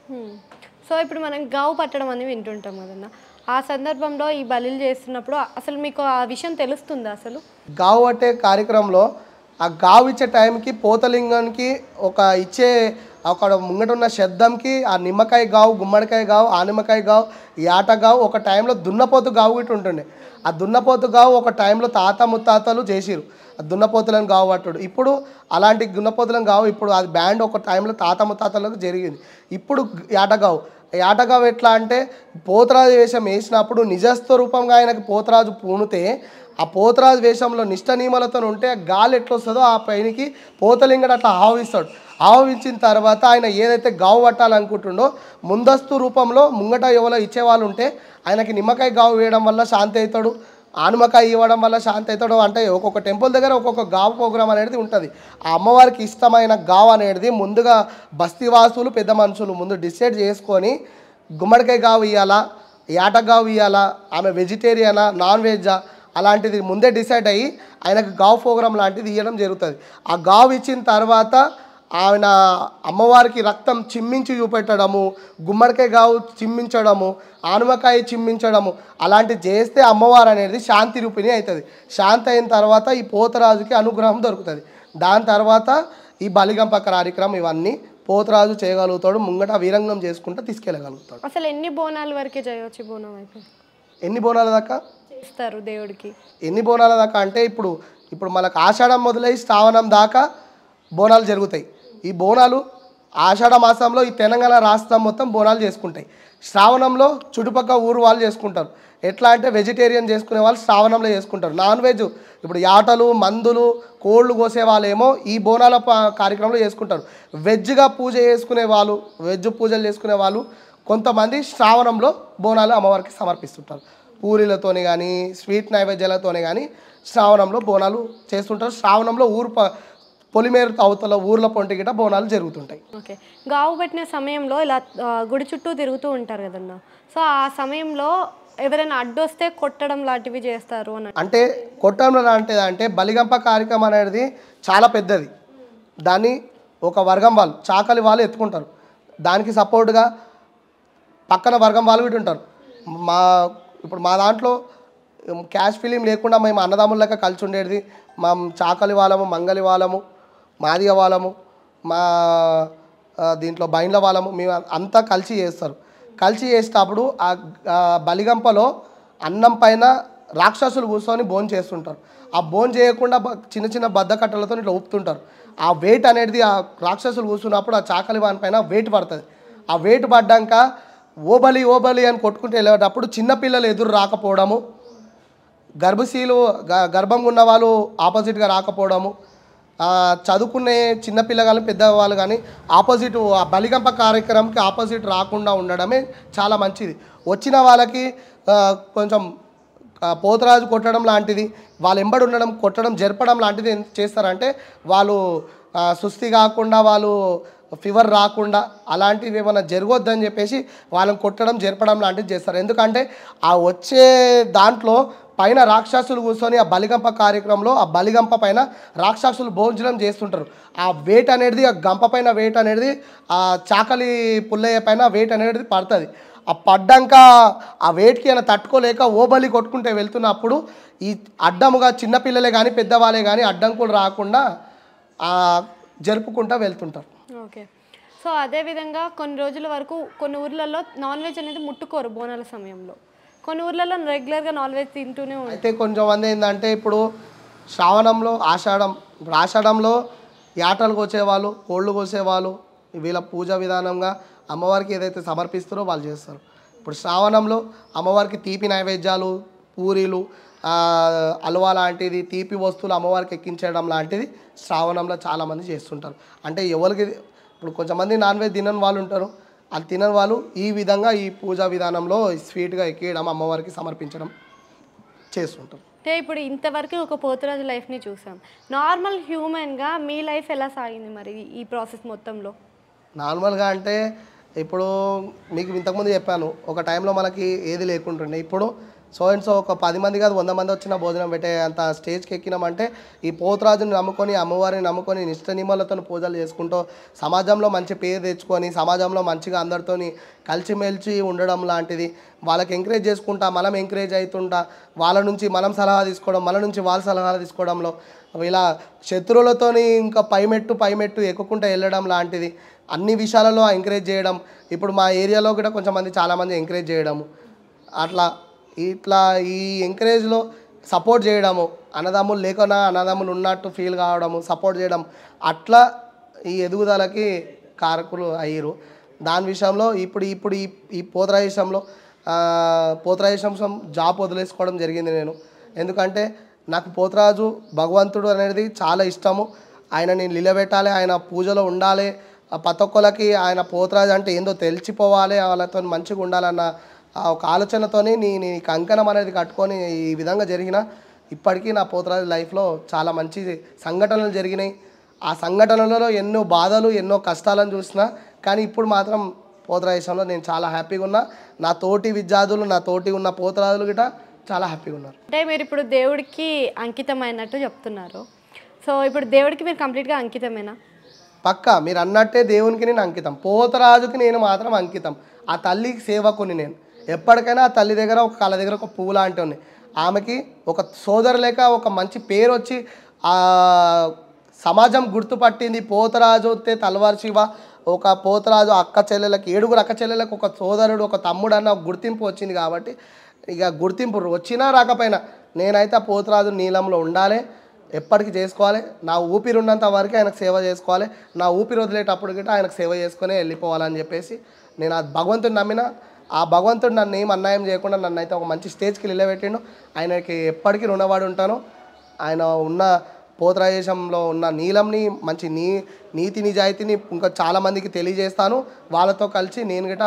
సో ఇప్పుడు మనం గావు పట్టడం అని వింటుంటాం కదన్నా, ఆ సందర్భంలో ఈ బలిలు చేస్తున్నప్పుడు అసలు మీకు ఆ విషయం తెలుస్తుందా? అసలు గావు పట్టే కార్యక్రమంలో ఆ గావు ఇచ్చే టైంకి పోతలింగానికి అక్కడ ముంగట ఉన్న శబ్దంకి ఆ నిమ్మకాయ గావు గుమ్మడికాయ గావు ఆనిమ్మకాయ గావు యాట గావు ఒక టైంలో దున్నపోతు గావు ఇటు ఉంటుండే. ఆ దున్నపోతు గావు ఒక టైంలో తాత ముత్తాతలు చేసిరు ఆ దున్నపోతులను గావు పట్టుడు. ఇప్పుడు అలాంటి దున్నపోతులను గావు ఇప్పుడు అది బ్యాండ్ ఒక టైంలో తాత ముత్తాతలకు జరిగింది. ఇప్పుడు యాటగావు ఎట్లా అంటే పోతరాజు వేషం వేసినప్పుడు నిజస్వరూపంగా ఆయనకు పోతరాజు పూనితే ఆ పోతరాజు వేషంలో నిష్ట నియమాలతో ఉంటే గాలి ఎట్లా వస్తుందో ఆ పైనకి పోతలింగడు అట్లా ఆహ్వానిస్తాడు. ఆహ్వానించిన తర్వాత ఆయన ఏదైతే గావు పట్టాలనుకుంటుండో ముందస్తు రూపంలో ముంగట ఎవరో ఇచ్చేవాళ్ళు ఉంటే ఆయనకి నిమ్మకాయ గావు వేయడం వల్ల శాంతి అవుతాడు, ఆనుమకాయ ఇవ్వడం వల్ల శాంతి అవుతాడు. అంటే ఒక్కొక్క టెంపుల్ దగ్గర ఒక్కొక్క గావు ప్రోగ్రాం అనేది ఉంటుంది. ఆ అమ్మవారికి ఇష్టమైన గావు అనేది ముందుగా బస్తీవాసులు పెద్ద మనుషులు ముందు డిసైడ్ చేసుకొని గుమ్మడికాయ గావు ఇవ్వాలా, యాట గావు ఇవ్వాలా, ఆమె వెజిటేరియనా నాన్ వెజ్జా అలాంటిది ముందే డిసైడ్ అయ్యి ఆయనకు గావు ప్రోగ్రాం లాంటిది ఇవ్వడం జరుగుతుంది. ఆ గావు ఇచ్చిన తర్వాత ఆయన అమ్మవారికి రక్తం చిమ్మించి చూపెట్టడము, గుమ్మడికాయ గావు చిమ్మించడము, ఆనుమకాయ చిమ్మించడము అలాంటివి చేస్తే అమ్మవారు అనేది శాంతి రూపిణి అవుతుంది. శాంతి అయిన తర్వాత ఈ పోతరాజుకి అనుగ్రహం దొరుకుతుంది. దాని తర్వాత ఈ బలిగంప కార్యక్రమం ఇవన్నీ పోతరాజు చేయగలుగుతాడు, ముంగట వీరంగం చేసుకుంటూ తీసుకెళ్ళగలుగుతాడు. అసలు ఎన్ని బోనాల వరకే చేయవచ్చు? బోనం అయితే ఎన్ని బోనాల దాకా చేస్తారు దేవుడికి? ఎన్ని బోనాల దాకా అంటే ఇప్పుడు మనకు ఆషాఢం మొదలై శ్రావణం దాకా బోనాలు జరుగుతాయి. ఈ బోనాలు ఆషాఢ మాసంలో ఈ తెలంగాణ రాష్ట్రం మొత్తం బోనాలు చేసుకుంటాయి. శ్రావణంలో చుట్టుపక్కల ఊరు వాళ్ళు చేసుకుంటారు. ఎట్లా అంటే వెజిటేరియన్ చేసుకునే వాళ్ళు శ్రావణంలో చేసుకుంటారు. నాన్ వెజ్ ఇప్పుడు యాటలు మందులు కోళ్ళు కోసే వాళ్ళేమో ఈ బోనాల కార్యక్రమంలో చేసుకుంటారు. వెజ్గా పూజ చేసుకునే వాళ్ళు వెజ్ పూజలు చేసుకునే వాళ్ళు కొంతమంది శ్రావణంలో బోనాలు అమ్మవారికి సమర్పిస్తుంటారు. పూరీలతోని కానీ స్వీట్ నైవేద్యాలతోనే కానీ శ్రావణంలో బోనాలు చేస్తుంటారు. శ్రావణంలో పొలిమేరు అవతల ఊర్ల పొంటి గిట బోనాలు జరుగుతుంటాయి. ఓకే. గావు పెట్టిన సమయంలో ఇలా గుడి చుట్టూ తిరుగుతూ ఉంటారు కదన్నా. సో ఆ సమయంలో ఎవరైనా అడ్డొస్తే కొట్టడం లాంటివి చేస్తారు అని. అంటే కొట్టడం లాంటిది బలిగంప కార్యక్రమం అనేది చాలా పెద్దది. దాన్ని ఒక వర్గం వాళ్ళు చాకలి వాళ్ళు ఎత్తుకుంటారు. దానికి సపోర్ట్గా పక్కన వర్గం వాళ్ళు వీటి ఉంటారు. ఇప్పుడు మా దాంట్లో క్యాష్ ఫిలిం లేకుండా మేము అన్నదమ్ములక కలిసి ఉండేది. మా చాకలి వాళ్ళము, మంగలి వాళ్ళము, మాదిగ వాళ్ళము, మా దీంట్లో బైండ్ల వాళ్ళము, మేము అంతా కలిసి చేస్తారు. కలిసి చేసేటప్పుడు ఆ బలిగంపలో అన్నం పైన రాక్షసులు కూర్చొని భోజనం చేస్తుంటారు. ఆ భోజనం చేయకుండా చిన్న చిన్న బద్దకట్టలతో ఇట్లా ఊపుతుంటారు. ఆ వెయిట్ అనేది ఆ రాక్షసులు కూర్చున్నప్పుడు ఆ చాకలి వాని పైన వెయిట్ పడుతుంది. ఆ వెయిట్ పడ్డాక ఓబలి ఓబలి అని కొట్టుకుంటూ వెళ్ళేటప్పుడు చిన్నపిల్లలు ఎదురు రాకపోవడము, గర్భశీలు గర్భంగా ఉన్న వాళ్ళు ఆపోజిట్గా రాకపోవడము, చదువుకునే చిన్నపిల్లగాళ్ళు పెద్దవాళ్ళు కానీ ఆపోజిట్ ఆ బలిగంప కార్యక్రమంకి ఆపోజిట్ రాకుండా ఉండడమే చాలా మంచిది. వచ్చిన వాళ్ళకి కొంచెం పోతరాజు కొట్టడం లాంటిది, వాళ్ళు ఎంబడి ఉండడం, కొట్టడం, జరపడం లాంటిది ఏం చేస్తారంటే వాళ్ళు సుస్థి కాకుండా, వాళ్ళు ఫీవర్ రాకుండా అలాంటివి ఏమైనా జరగొద్దని చెప్పేసి వాళ్ళని కొట్టడం, జరపడం లాంటివి చేస్తారు. ఎందుకంటే ఆ వచ్చే దాంట్లో పైన రాక్షసులు కూర్చొని ఆ బలిగంప కార్యక్రమంలో ఆ బలిగంప పైన రాక్షసులు భోజనం చేస్తుంటారు. ఆ వెయిట్ అనేది, ఆ గంప పైన వెయిట్ అనేది ఆ చాకలి పుల్లయ్య పైన వెయిట్ అనేది పడుతుంది. ఆ పడ్డాక ఆ వెయిట్కి అయినా తట్టుకోలేక ఓబలి కొట్టుకుంటే వెళ్తున్నప్పుడు ఈ అడ్డముగా చిన్నపిల్లలే కానీ పెద్దవాళ్ళే కానీ అడ్డంకులు రాకుండా జరుపుకుంటూ వెళ్తుంటారు. ఓకే. సో అదేవిధంగా కొన్ని రోజుల వరకు కొన్ని ఊర్లలో నాన్ వెజ్ అనేది ముట్టుకోరు బోనాల సమయంలో. కొన్ని ఊర్లలో రెగ్యులర్గా నాన్ వెజ్ తింటూనే ఉంటారు. అయితే కొంచెం మంది ఏంటంటే ఇప్పుడు శ్రావణంలో ఇప్పుడు ఆషాఢంలో యాటలు కోసేవాళ్ళు, కోళ్ళు కోసేవాళ్ళు, వీళ్ళ పూజ విధానంగా అమ్మవారికి ఏదైతే సమర్పిస్తారో వాళ్ళు చేస్తారు. ఇప్పుడు శ్రావణంలో అమ్మవారికి తీపి నైవేద్యాలు, పూరీలు, హల్వా లాంటిది, తీపి వస్తువులు అమ్మవారికి ఎక్కించడం లాంటిది శ్రావణంలో చాలామంది చేస్తుంటారు. అంటే ఎవరికి ఇప్పుడు కొంతమంది నాన్ వెజ్ తినని వాళ్ళు ఉంటారు. అది తినని వాళ్ళు ఈ విధంగా ఈ పూజా విధానంలో స్వీట్గా ఎక్కియడం, అమ్మవారికి సమర్పించడం చేస్తుంటారు. అంటే ఇప్పుడు ఇంతవరకు ఒక పోతురాజు లైఫ్ని చూసాం. నార్మల్ హ్యూమన్గా మీ లైఫ్ ఎలా సాగింది మరి ఈ ప్రాసెస్ మొత్తంలో? నార్మల్గా అంటే ఇప్పుడు మీకు ఇంతకుముందు చెప్పాను, ఒక టైంలో మనకి ఏది లేకుంటుండే. ఇప్పుడు సో అండ్ సో ఒక 10 మంది కాదు 100 మంది వచ్చిన భోజనం పెట్టే అంత స్టేజ్కి ఎక్కినామంటే ఈ పోతురాజుని నమ్ముకొని, అమ్మవారిని నమ్ముకొని నిష్ట నియమాలతో పూజలు చేసుకుంటూ సమాజంలో మంచి పేరు తెచ్చుకొని సమాజంలో మంచిగా అందరితో కలిసిమెలిసి ఉండడం లాంటిది, వాళ్ళకి ఎంకరేజ్ చేసుకుంటా మనం ఎంకరేజ్ అవుతుంటా, వాళ్ళ నుంచి మనం సలహా తీసుకోవడం, మన నుంచి వాళ్ళ సలహాలు తీసుకోవడంలో ఇలా శత్రువులతో ఇంకా పైమెట్టు ఎక్కుకుంటూ వెళ్ళడం లాంటిది అన్ని విషయాలలో ఎంకరేజ్ చేయడం. ఇప్పుడు మా ఏరియాలో కూడా కొంచెంమంది చాలామంది ఎంకరేజ్ చేయడము, ఇట్లా ఈ ఎంకరేజ్లో సపోర్ట్ చేయడము, అన్నదమ్ములు లేకున్నా అన్నదమ్ములు ఉన్నట్టు ఫీల్ కావడము, సపోర్ట్ చేయడం, అట్లా ఈ ఎదుగుదలకి కారకులు అయ్యారు. దాని విషయంలో ఇప్పుడు ఈ పోతరాజు జాబ్ వదిలేసుకోవడం జరిగింది నేను. ఎందుకంటే నాకు పోతరాజు భగవంతుడు అనేది చాలా ఇష్టము. ఆయనని నిలబెట్టాలి, ఆయన పూజలో ఉండాలి, ప్రతి ఒక్కరికి ఆయన పోతరాజు అంటే ఏందో తెలిసిపోవాలి, వాళ్ళతో మంచిగా ఉండాలన్న ఒక ఆలోచనతో నేను కంకణం అనేది కట్టుకొని ఈ విధంగా జరిగిన. ఇప్పటికీ నా పోతరాజు లైఫ్లో చాలా మంచి సంఘటనలు జరిగినాయి. ఆ సంఘటనలలో ఎన్నో బాధలు, ఎన్నో కష్టాలను చూసిన, కానీ ఇప్పుడు మాత్రం పోతరాజులో నేను చాలా హ్యాపీగా ఉన్నా. నా తోటి విద్యార్థులు, నా తోటి ఉన్న పోతరాజులు గిట చాలా హ్యాపీగా ఉన్నారు. అంటే మీరు ఇప్పుడు దేవుడికి అంకితమైనట్టు చెప్తున్నారు. సో ఇప్పుడు దేవుడికి మీరు కంప్లీట్గా అంకితమేనా? పక్కా మీరు అన్నట్టే దేవునికి నేను అంకితం, పోతరాజుకి నేను మాత్రం అంకితం. ఆ తల్లికి సేవకుని నేను. ఎప్పటికైనా ఆ తల్లి దగ్గర ఒక కళ్ళ దగ్గర ఒక పువ్వు లాంటి ఉన్నాయి. ఆమెకి ఒక సోదరు లేక ఒక మంచి పేరు వచ్చి సమాజం గుర్తుపట్టింది. పోతరాజు వస్తే తల్వార్ శివ, ఒక పోతరాజు అక్క చెల్లెలకు 7 అక్క చెల్లెలకు ఒక సోదరుడు, ఒక తమ్ముడు అన్న గుర్తింపు వచ్చింది. కాబట్టి ఇక గుర్తింపు వచ్చినా రాకపోయినా నేనైతే ఆ పోతరాజు నీలంలో ఉండాలి, ఎప్పటికీ చేసుకోవాలి. నా ఊపిరి ఉన్నంత వరకు ఆయనకు సేవ చేసుకోవాలి, నా ఊపిరి వదిలేటప్పుడు గిట్ట ఆయనకు సేవ చేసుకుని వెళ్ళిపోవాలని చెప్పేసి నేను ఆ భగవంతుని నమ్మిన. ఆ భగవంతుడు నన్ను ఏం అన్యాయం చేయకుండా నన్ను అయితే ఒక మంచి స్టేజ్కి నిలబెట్టిండు. ఆయనకి ఎప్పటికీ రుణపడి ఉంటాను. ఆయన ఉన్న పోతరాజంలో ఉన్న నీలంని, మంచి నీతి నిజాయితీని ఇంకా చాలామందికి తెలియజేస్తాను. వాళ్ళతో కలిసి నేను గిట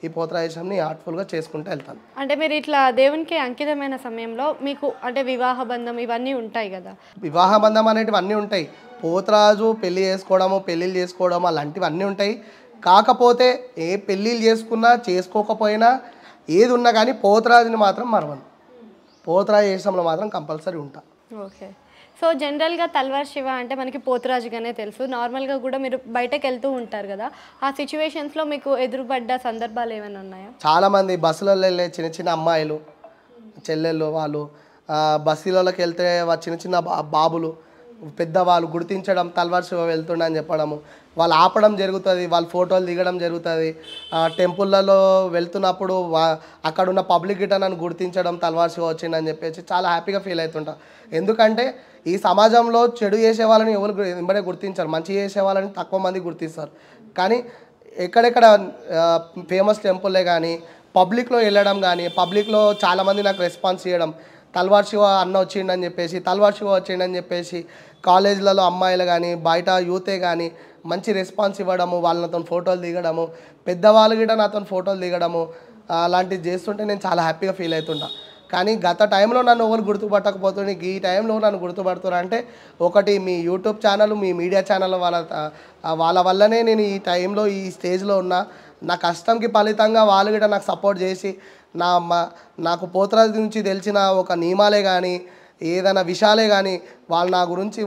ఈ పోతరాజంని ఆర్ట్ఫుల్గా చేసుకుంటూ వెళ్తాను. అంటే మీరు ఇట్లా దేవునికి అంకితమైన సమయంలో మీకు అంటే వివాహ బంధం ఇవన్నీ ఉంటాయి కదా? వివాహ బంధం అనేటివి అన్నీ ఉంటాయి. పోతరాజు పెళ్లి చేసుకోవడము పెళ్ళిళ్ళు చేసుకోవడం అలాంటివి అన్నీ ఉంటాయి. కాకపోతే ఏ పెళ్ళిళ్ళు చేసుకున్నా చేసుకోకపోయినా ఏది ఉన్నా కానీ పోతరాజుని మాత్రం మరవను. పోతరాజు వేషంలో మాత్రం కంపల్సరీ ఉంటా. ఓకే. సో జనరల్గా తల్వార్ శివ అంటే మనకి పోతురాజుగానే తెలుసు. నార్మల్గా కూడా మీరు బయటకు వెళ్తూ ఉంటారు కదా, ఆ సిచ్యువేషన్స్లో మీకు ఎదురుపడ్డ సందర్భాలు ఏమైనా ఉన్నాయా? చాలామంది బస్సులలో వెళ్ళే చిన్న చిన్న అమ్మాయిలు చెల్లెళ్ళు వాళ్ళు బస్సులలోకి వెళ్తే చిన్న చిన్న బాబులు పెద్దవాళ్ళు గుర్తించడం తల్వార్ శివ వెళ్తుండే అని చెప్పడము, వాళ్ళు ఆపడం జరుగుతుంది, వాళ్ళు ఫోటోలు దిగడం జరుగుతుంది. టెంపుల్లలో వెళ్తున్నప్పుడు అక్కడ ఉన్న పబ్లిక్ గిట్ట నన్ను గుర్తించడం తల్వార్ శివ వచ్చిందని చెప్పేసి చాలా హ్యాపీగా ఫీల్ అవుతుంటా. ఎందుకంటే ఈ సమాజంలో చెడు చేసే వాళ్ళని ఎవరు వెంబడే గుర్తించారు, మంచి చేసే వాళ్ళని తక్కువ మంది గుర్తిస్తారు. కానీ ఎక్కడెక్కడ ఫేమస్ టెంపుల్లే కానీ పబ్లిక్లో వెళ్ళడం కానీ పబ్లిక్లో చాలామంది నాకు రెస్పాన్స్ చేయడం, తల్వార్ శివ అన్న వచ్చిండని చెప్పేసి తల్వార్ శివ వచ్చిండని చెప్పేసి కాలేజీలలో అమ్మాయిలు కానీ బయట యూతే కానీ మంచి రెస్పాన్స్ ఇవ్వడము, వాళ్ళతో ఫోటోలు దిగడము, పెద్దవాళ్ళు కూడా నాతో ఫోటోలు దిగడము అలాంటివి చేస్తుంటే నేను చాలా హ్యాపీగా ఫీల్ అవుతుంటా. కానీ గత టైంలో నన్ను ఎవరు గుర్తుపట్టకపోతుంది, ఈ టైంలో నన్ను గుర్తుపడుతున్నారు అంటే ఒకటి మీ యూట్యూబ్ ఛానల్ మీ మీడియా ఛానల్ వాళ్ళ వల్లనే నేను ఈ టైంలో ఈ స్టేజ్లో ఉన్నా. నా కష్టంకి ఫలితంగా వాళ్ళు కూడా నాకు సపోర్ట్ చేసి నాకు పోతరాజు గురించి తెలిసిన ఒక నియమాలే కానీ ఏదైనా విషయాలే కానీ వాళ్ళు నా గురించి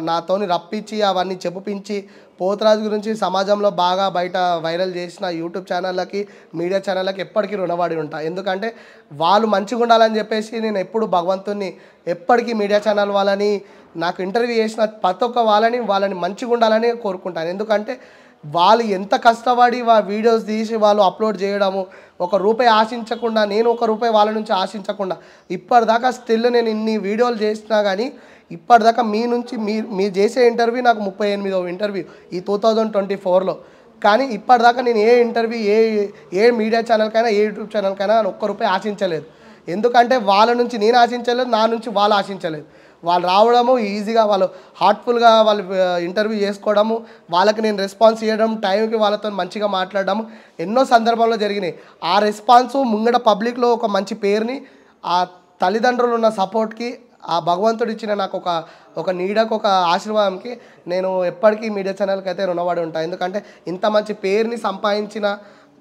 నాతోని రప్పించి అవన్నీ చెప్పించి పోతరాజు గురించి సమాజంలో బాగా బయట వైరల్ చేసిన యూట్యూబ్ ఛానళ్ళకి మీడియా ఛానళ్ళకి ఎప్పటికీ రుణపడి ఉంటా. ఎందుకంటే వాళ్ళు మంచిగా ఉండాలని చెప్పేసి నేను ఎప్పుడు భగవంతుని ఎప్పటికీ మీడియా ఛానల్ వాళ్ళని నాకు ఇంటర్వ్యూ చేసిన ప్రతి ఒక్క వాళ్ళని మంచిగా ఉండాలని కోరుకుంటాను. ఎందుకంటే వాళ్ళు ఎంత కష్టపడి వీడియోస్ తీసి వాళ్ళు అప్లోడ్ చేయడము, ఒక రూపాయి ఆశించకుండా నేను ఒక రూపాయి వాళ్ళ నుంచి ఆశించకుండా ఇప్పటిదాకా స్టిల్ నేను ఇన్ని వీడియోలు చేసినా కానీ ఇప్పటిదాకా మీ నుంచి మీరు చేసే ఇంటర్వ్యూ నాకు 38వ ఇంటర్వ్యూ ఈ 2024లో. కానీ ఇప్పటిదాకా నేను ఏ ఇంటర్వ్యూ ఏ మీడియా ఛానల్కైనా ఏ యూట్యూబ్ ఛానల్కైనా ఒక్క రూపాయి ఆశించలేదు. ఎందుకంటే వాళ్ళ నుంచి నేను ఆశించలేదు, నా నుంచి వాళ్ళు ఆశించలేదు. వాళ్ళు రావడము ఈజీగా వాళ్ళు హార్ట్ఫుల్గా వాళ్ళు ఇంటర్వ్యూ చేసుకోవడము, వాళ్ళకి నేను రెస్పాన్స్ ఇవ్వడం, టైంకి వాళ్ళతో మంచిగా మాట్లాడడం ఎన్నో సందర్భాల్లో జరిగినాయి. ఆ రెస్పాన్సు ముంగడ పబ్లిక్లో ఒక మంచి పేరుని ఆ తల్లిదండ్రులు ఉన్న సపోర్ట్కి ఆ భగవంతుడు ఇచ్చిన నాకు ఒక నీడకు ఒక ఆశీర్వాదంకి నేను ఎప్పటికీ మీడియా ఛానల్కి అయితే రుణపడి ఉంటాను. ఎందుకంటే ఇంత మంచి పేరుని సంపాదించిన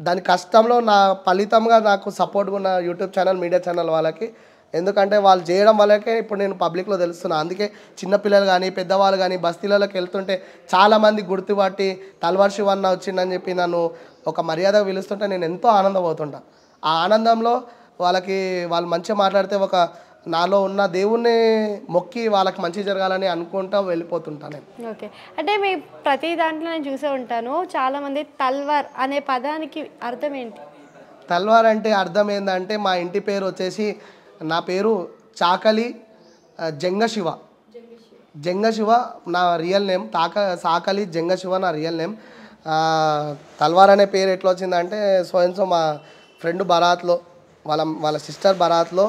దాని కష్టంలో నా ఫలితంగా నాకు సపోర్ట్గా ఉన్న యూట్యూబ్ ఛానల్ మీడియా ఛానల్ వాళ్ళకి, ఎందుకంటే వాళ్ళు చేయడం వల్లకే ఇప్పుడు నేను పబ్లిక్లో తెలుస్తున్నా. అందుకే చిన్నపిల్లలు కానీ పెద్దవాళ్ళు కానీ బస్తీలలోకి వెళ్తుంటే చాలామంది గుర్తుపట్టి తల్వార్ శివ అన్న వచ్చిందని చెప్పి నన్ను ఒక మర్యాదగా పిలుస్తుంటే నేను ఎంతో ఆనందపోతుంటా. ఆ ఆనందంలో వాళ్ళు మంచిగా మాట్లాడితే ఒక నాలో ఉన్న దేవుణ్ణి మొక్కి వాళ్ళకి మంచి జరగాలని అనుకుంటా వెళ్ళిపోతుంటాను నేను. ఓకే. అంటే మీ ప్రతి దాంట్లో నేను చూసే ఉంటాను, చాలామంది తల్వార్ అనే పదానికి అర్థం ఏంటి? తల్వార్ అంటే అర్థం ఏంటంటే మా ఇంటి పేరు వచ్చేసి నా పేరు చాకలి జంగశివ. జంగశివ నా రియల్ నేమ్, సాకలి జంగశివ నా రియల్ నేమ్. తల్వార్ అనే పేరు ఎట్లా వచ్చిందంటే సో మా ఫ్రెండ్ బరాత్లో వాళ్ళ సిస్టర్ బరాత్లో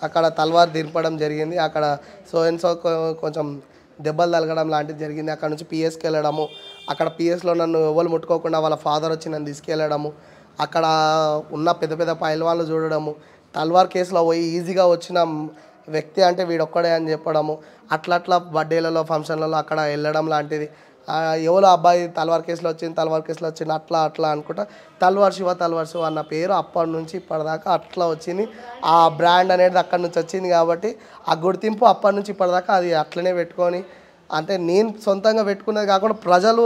అక్కడ తల్వార్ దింపడం జరిగింది. అక్కడ సో కొంచెం దెబ్బలు తలగడం లాంటిది జరిగింది. అక్కడ నుంచి పిఎస్కి వెళ్ళడము, అక్కడ పిఎస్లో నన్ను ఎవరు ముట్టుకోకుండా వాళ్ళ ఫాదర్ వచ్చి నన్ను తీసుకెళ్ళడము, అక్కడ ఉన్న పెద్ద పెద్ద పైల్వాన్లు చూడడము, తల్వార్ కేసులో పోయి ఈజీగా వచ్చిన వ్యక్తి అంటే వీడొక్కడే అని చెప్పడము, అట్లా బర్త్డేలలో ఫంక్షన్లలో అక్కడ వెళ్ళడం లాంటిది. ఎవరో అబ్బాయి తల్వార్ కేసులో వచ్చింది అట్లా అనుకుంటా తల్వార్ శివ అన్న పేరు అప్పటి నుంచి ఇప్పటిదాకా అట్లా వచ్చింది. ఆ బ్రాండ్ అనేది అక్కడి నుంచి వచ్చింది కాబట్టి ఆ గుర్తింపు అప్పటి నుంచి ఇప్పటిదాకా అది అట్లనే పెట్టుకొని, అంటే నేను సొంతంగా పెట్టుకున్నది కాకుండా ప్రజలు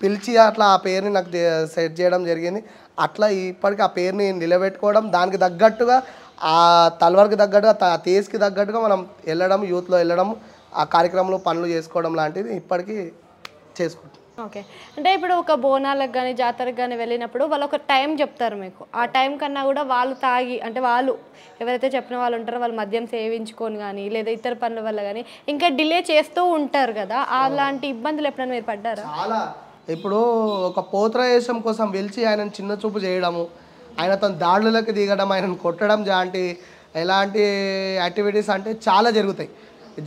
పిలిచి అట్లా ఆ పేరుని నాకు సెట్ చేయడం జరిగింది. అట్లా ఇప్పటికీ ఆ పేరుని నిలబెట్టుకోవడం, దానికి తగ్గట్టుగా ఆ తల్వార్కి తగ్గట్టుగా తేజ్కి తగ్గట్టుగా మనం వెళ్ళడం, యూత్లో వెళ్ళడం, ఆ కార్యక్రమంలో పనులు చేసుకోవడం లాంటిది ఇప్పటికీ చేసుకుంటాం. ఓకే. అంటే ఇప్పుడు ఒక బోనాలకు కానీ జాతరకు కానీ వెళ్ళినప్పుడు వాళ్ళు ఒక టైం చెప్తారు మీకు, ఆ టైం కన్నా కూడా వాళ్ళు తాగి అంటే వాళ్ళు ఎవరైతే చెప్పిన వాళ్ళు ఉంటారో వాళ్ళు మద్యం సేవించుకొని కానీ లేదా ఇతర పనుల వల్ల కానీ ఇంకా డిలే చేస్తూ ఉంటారు కదా, అలాంటి ఇబ్బందులు ఎప్పుడైనా మీరు పడ్డారా? చాలా. ఇప్పుడు ఒక పోత్రయేశం కోసం పిలిచి ఆయనను చిన్న చూపు చేయడము, ఆయనతో దాడులకు దిగడం, ఆయనను కొట్టడం ఎలాంటి యాక్టివిటీస్ అంటే చాలా జరుగుతాయి.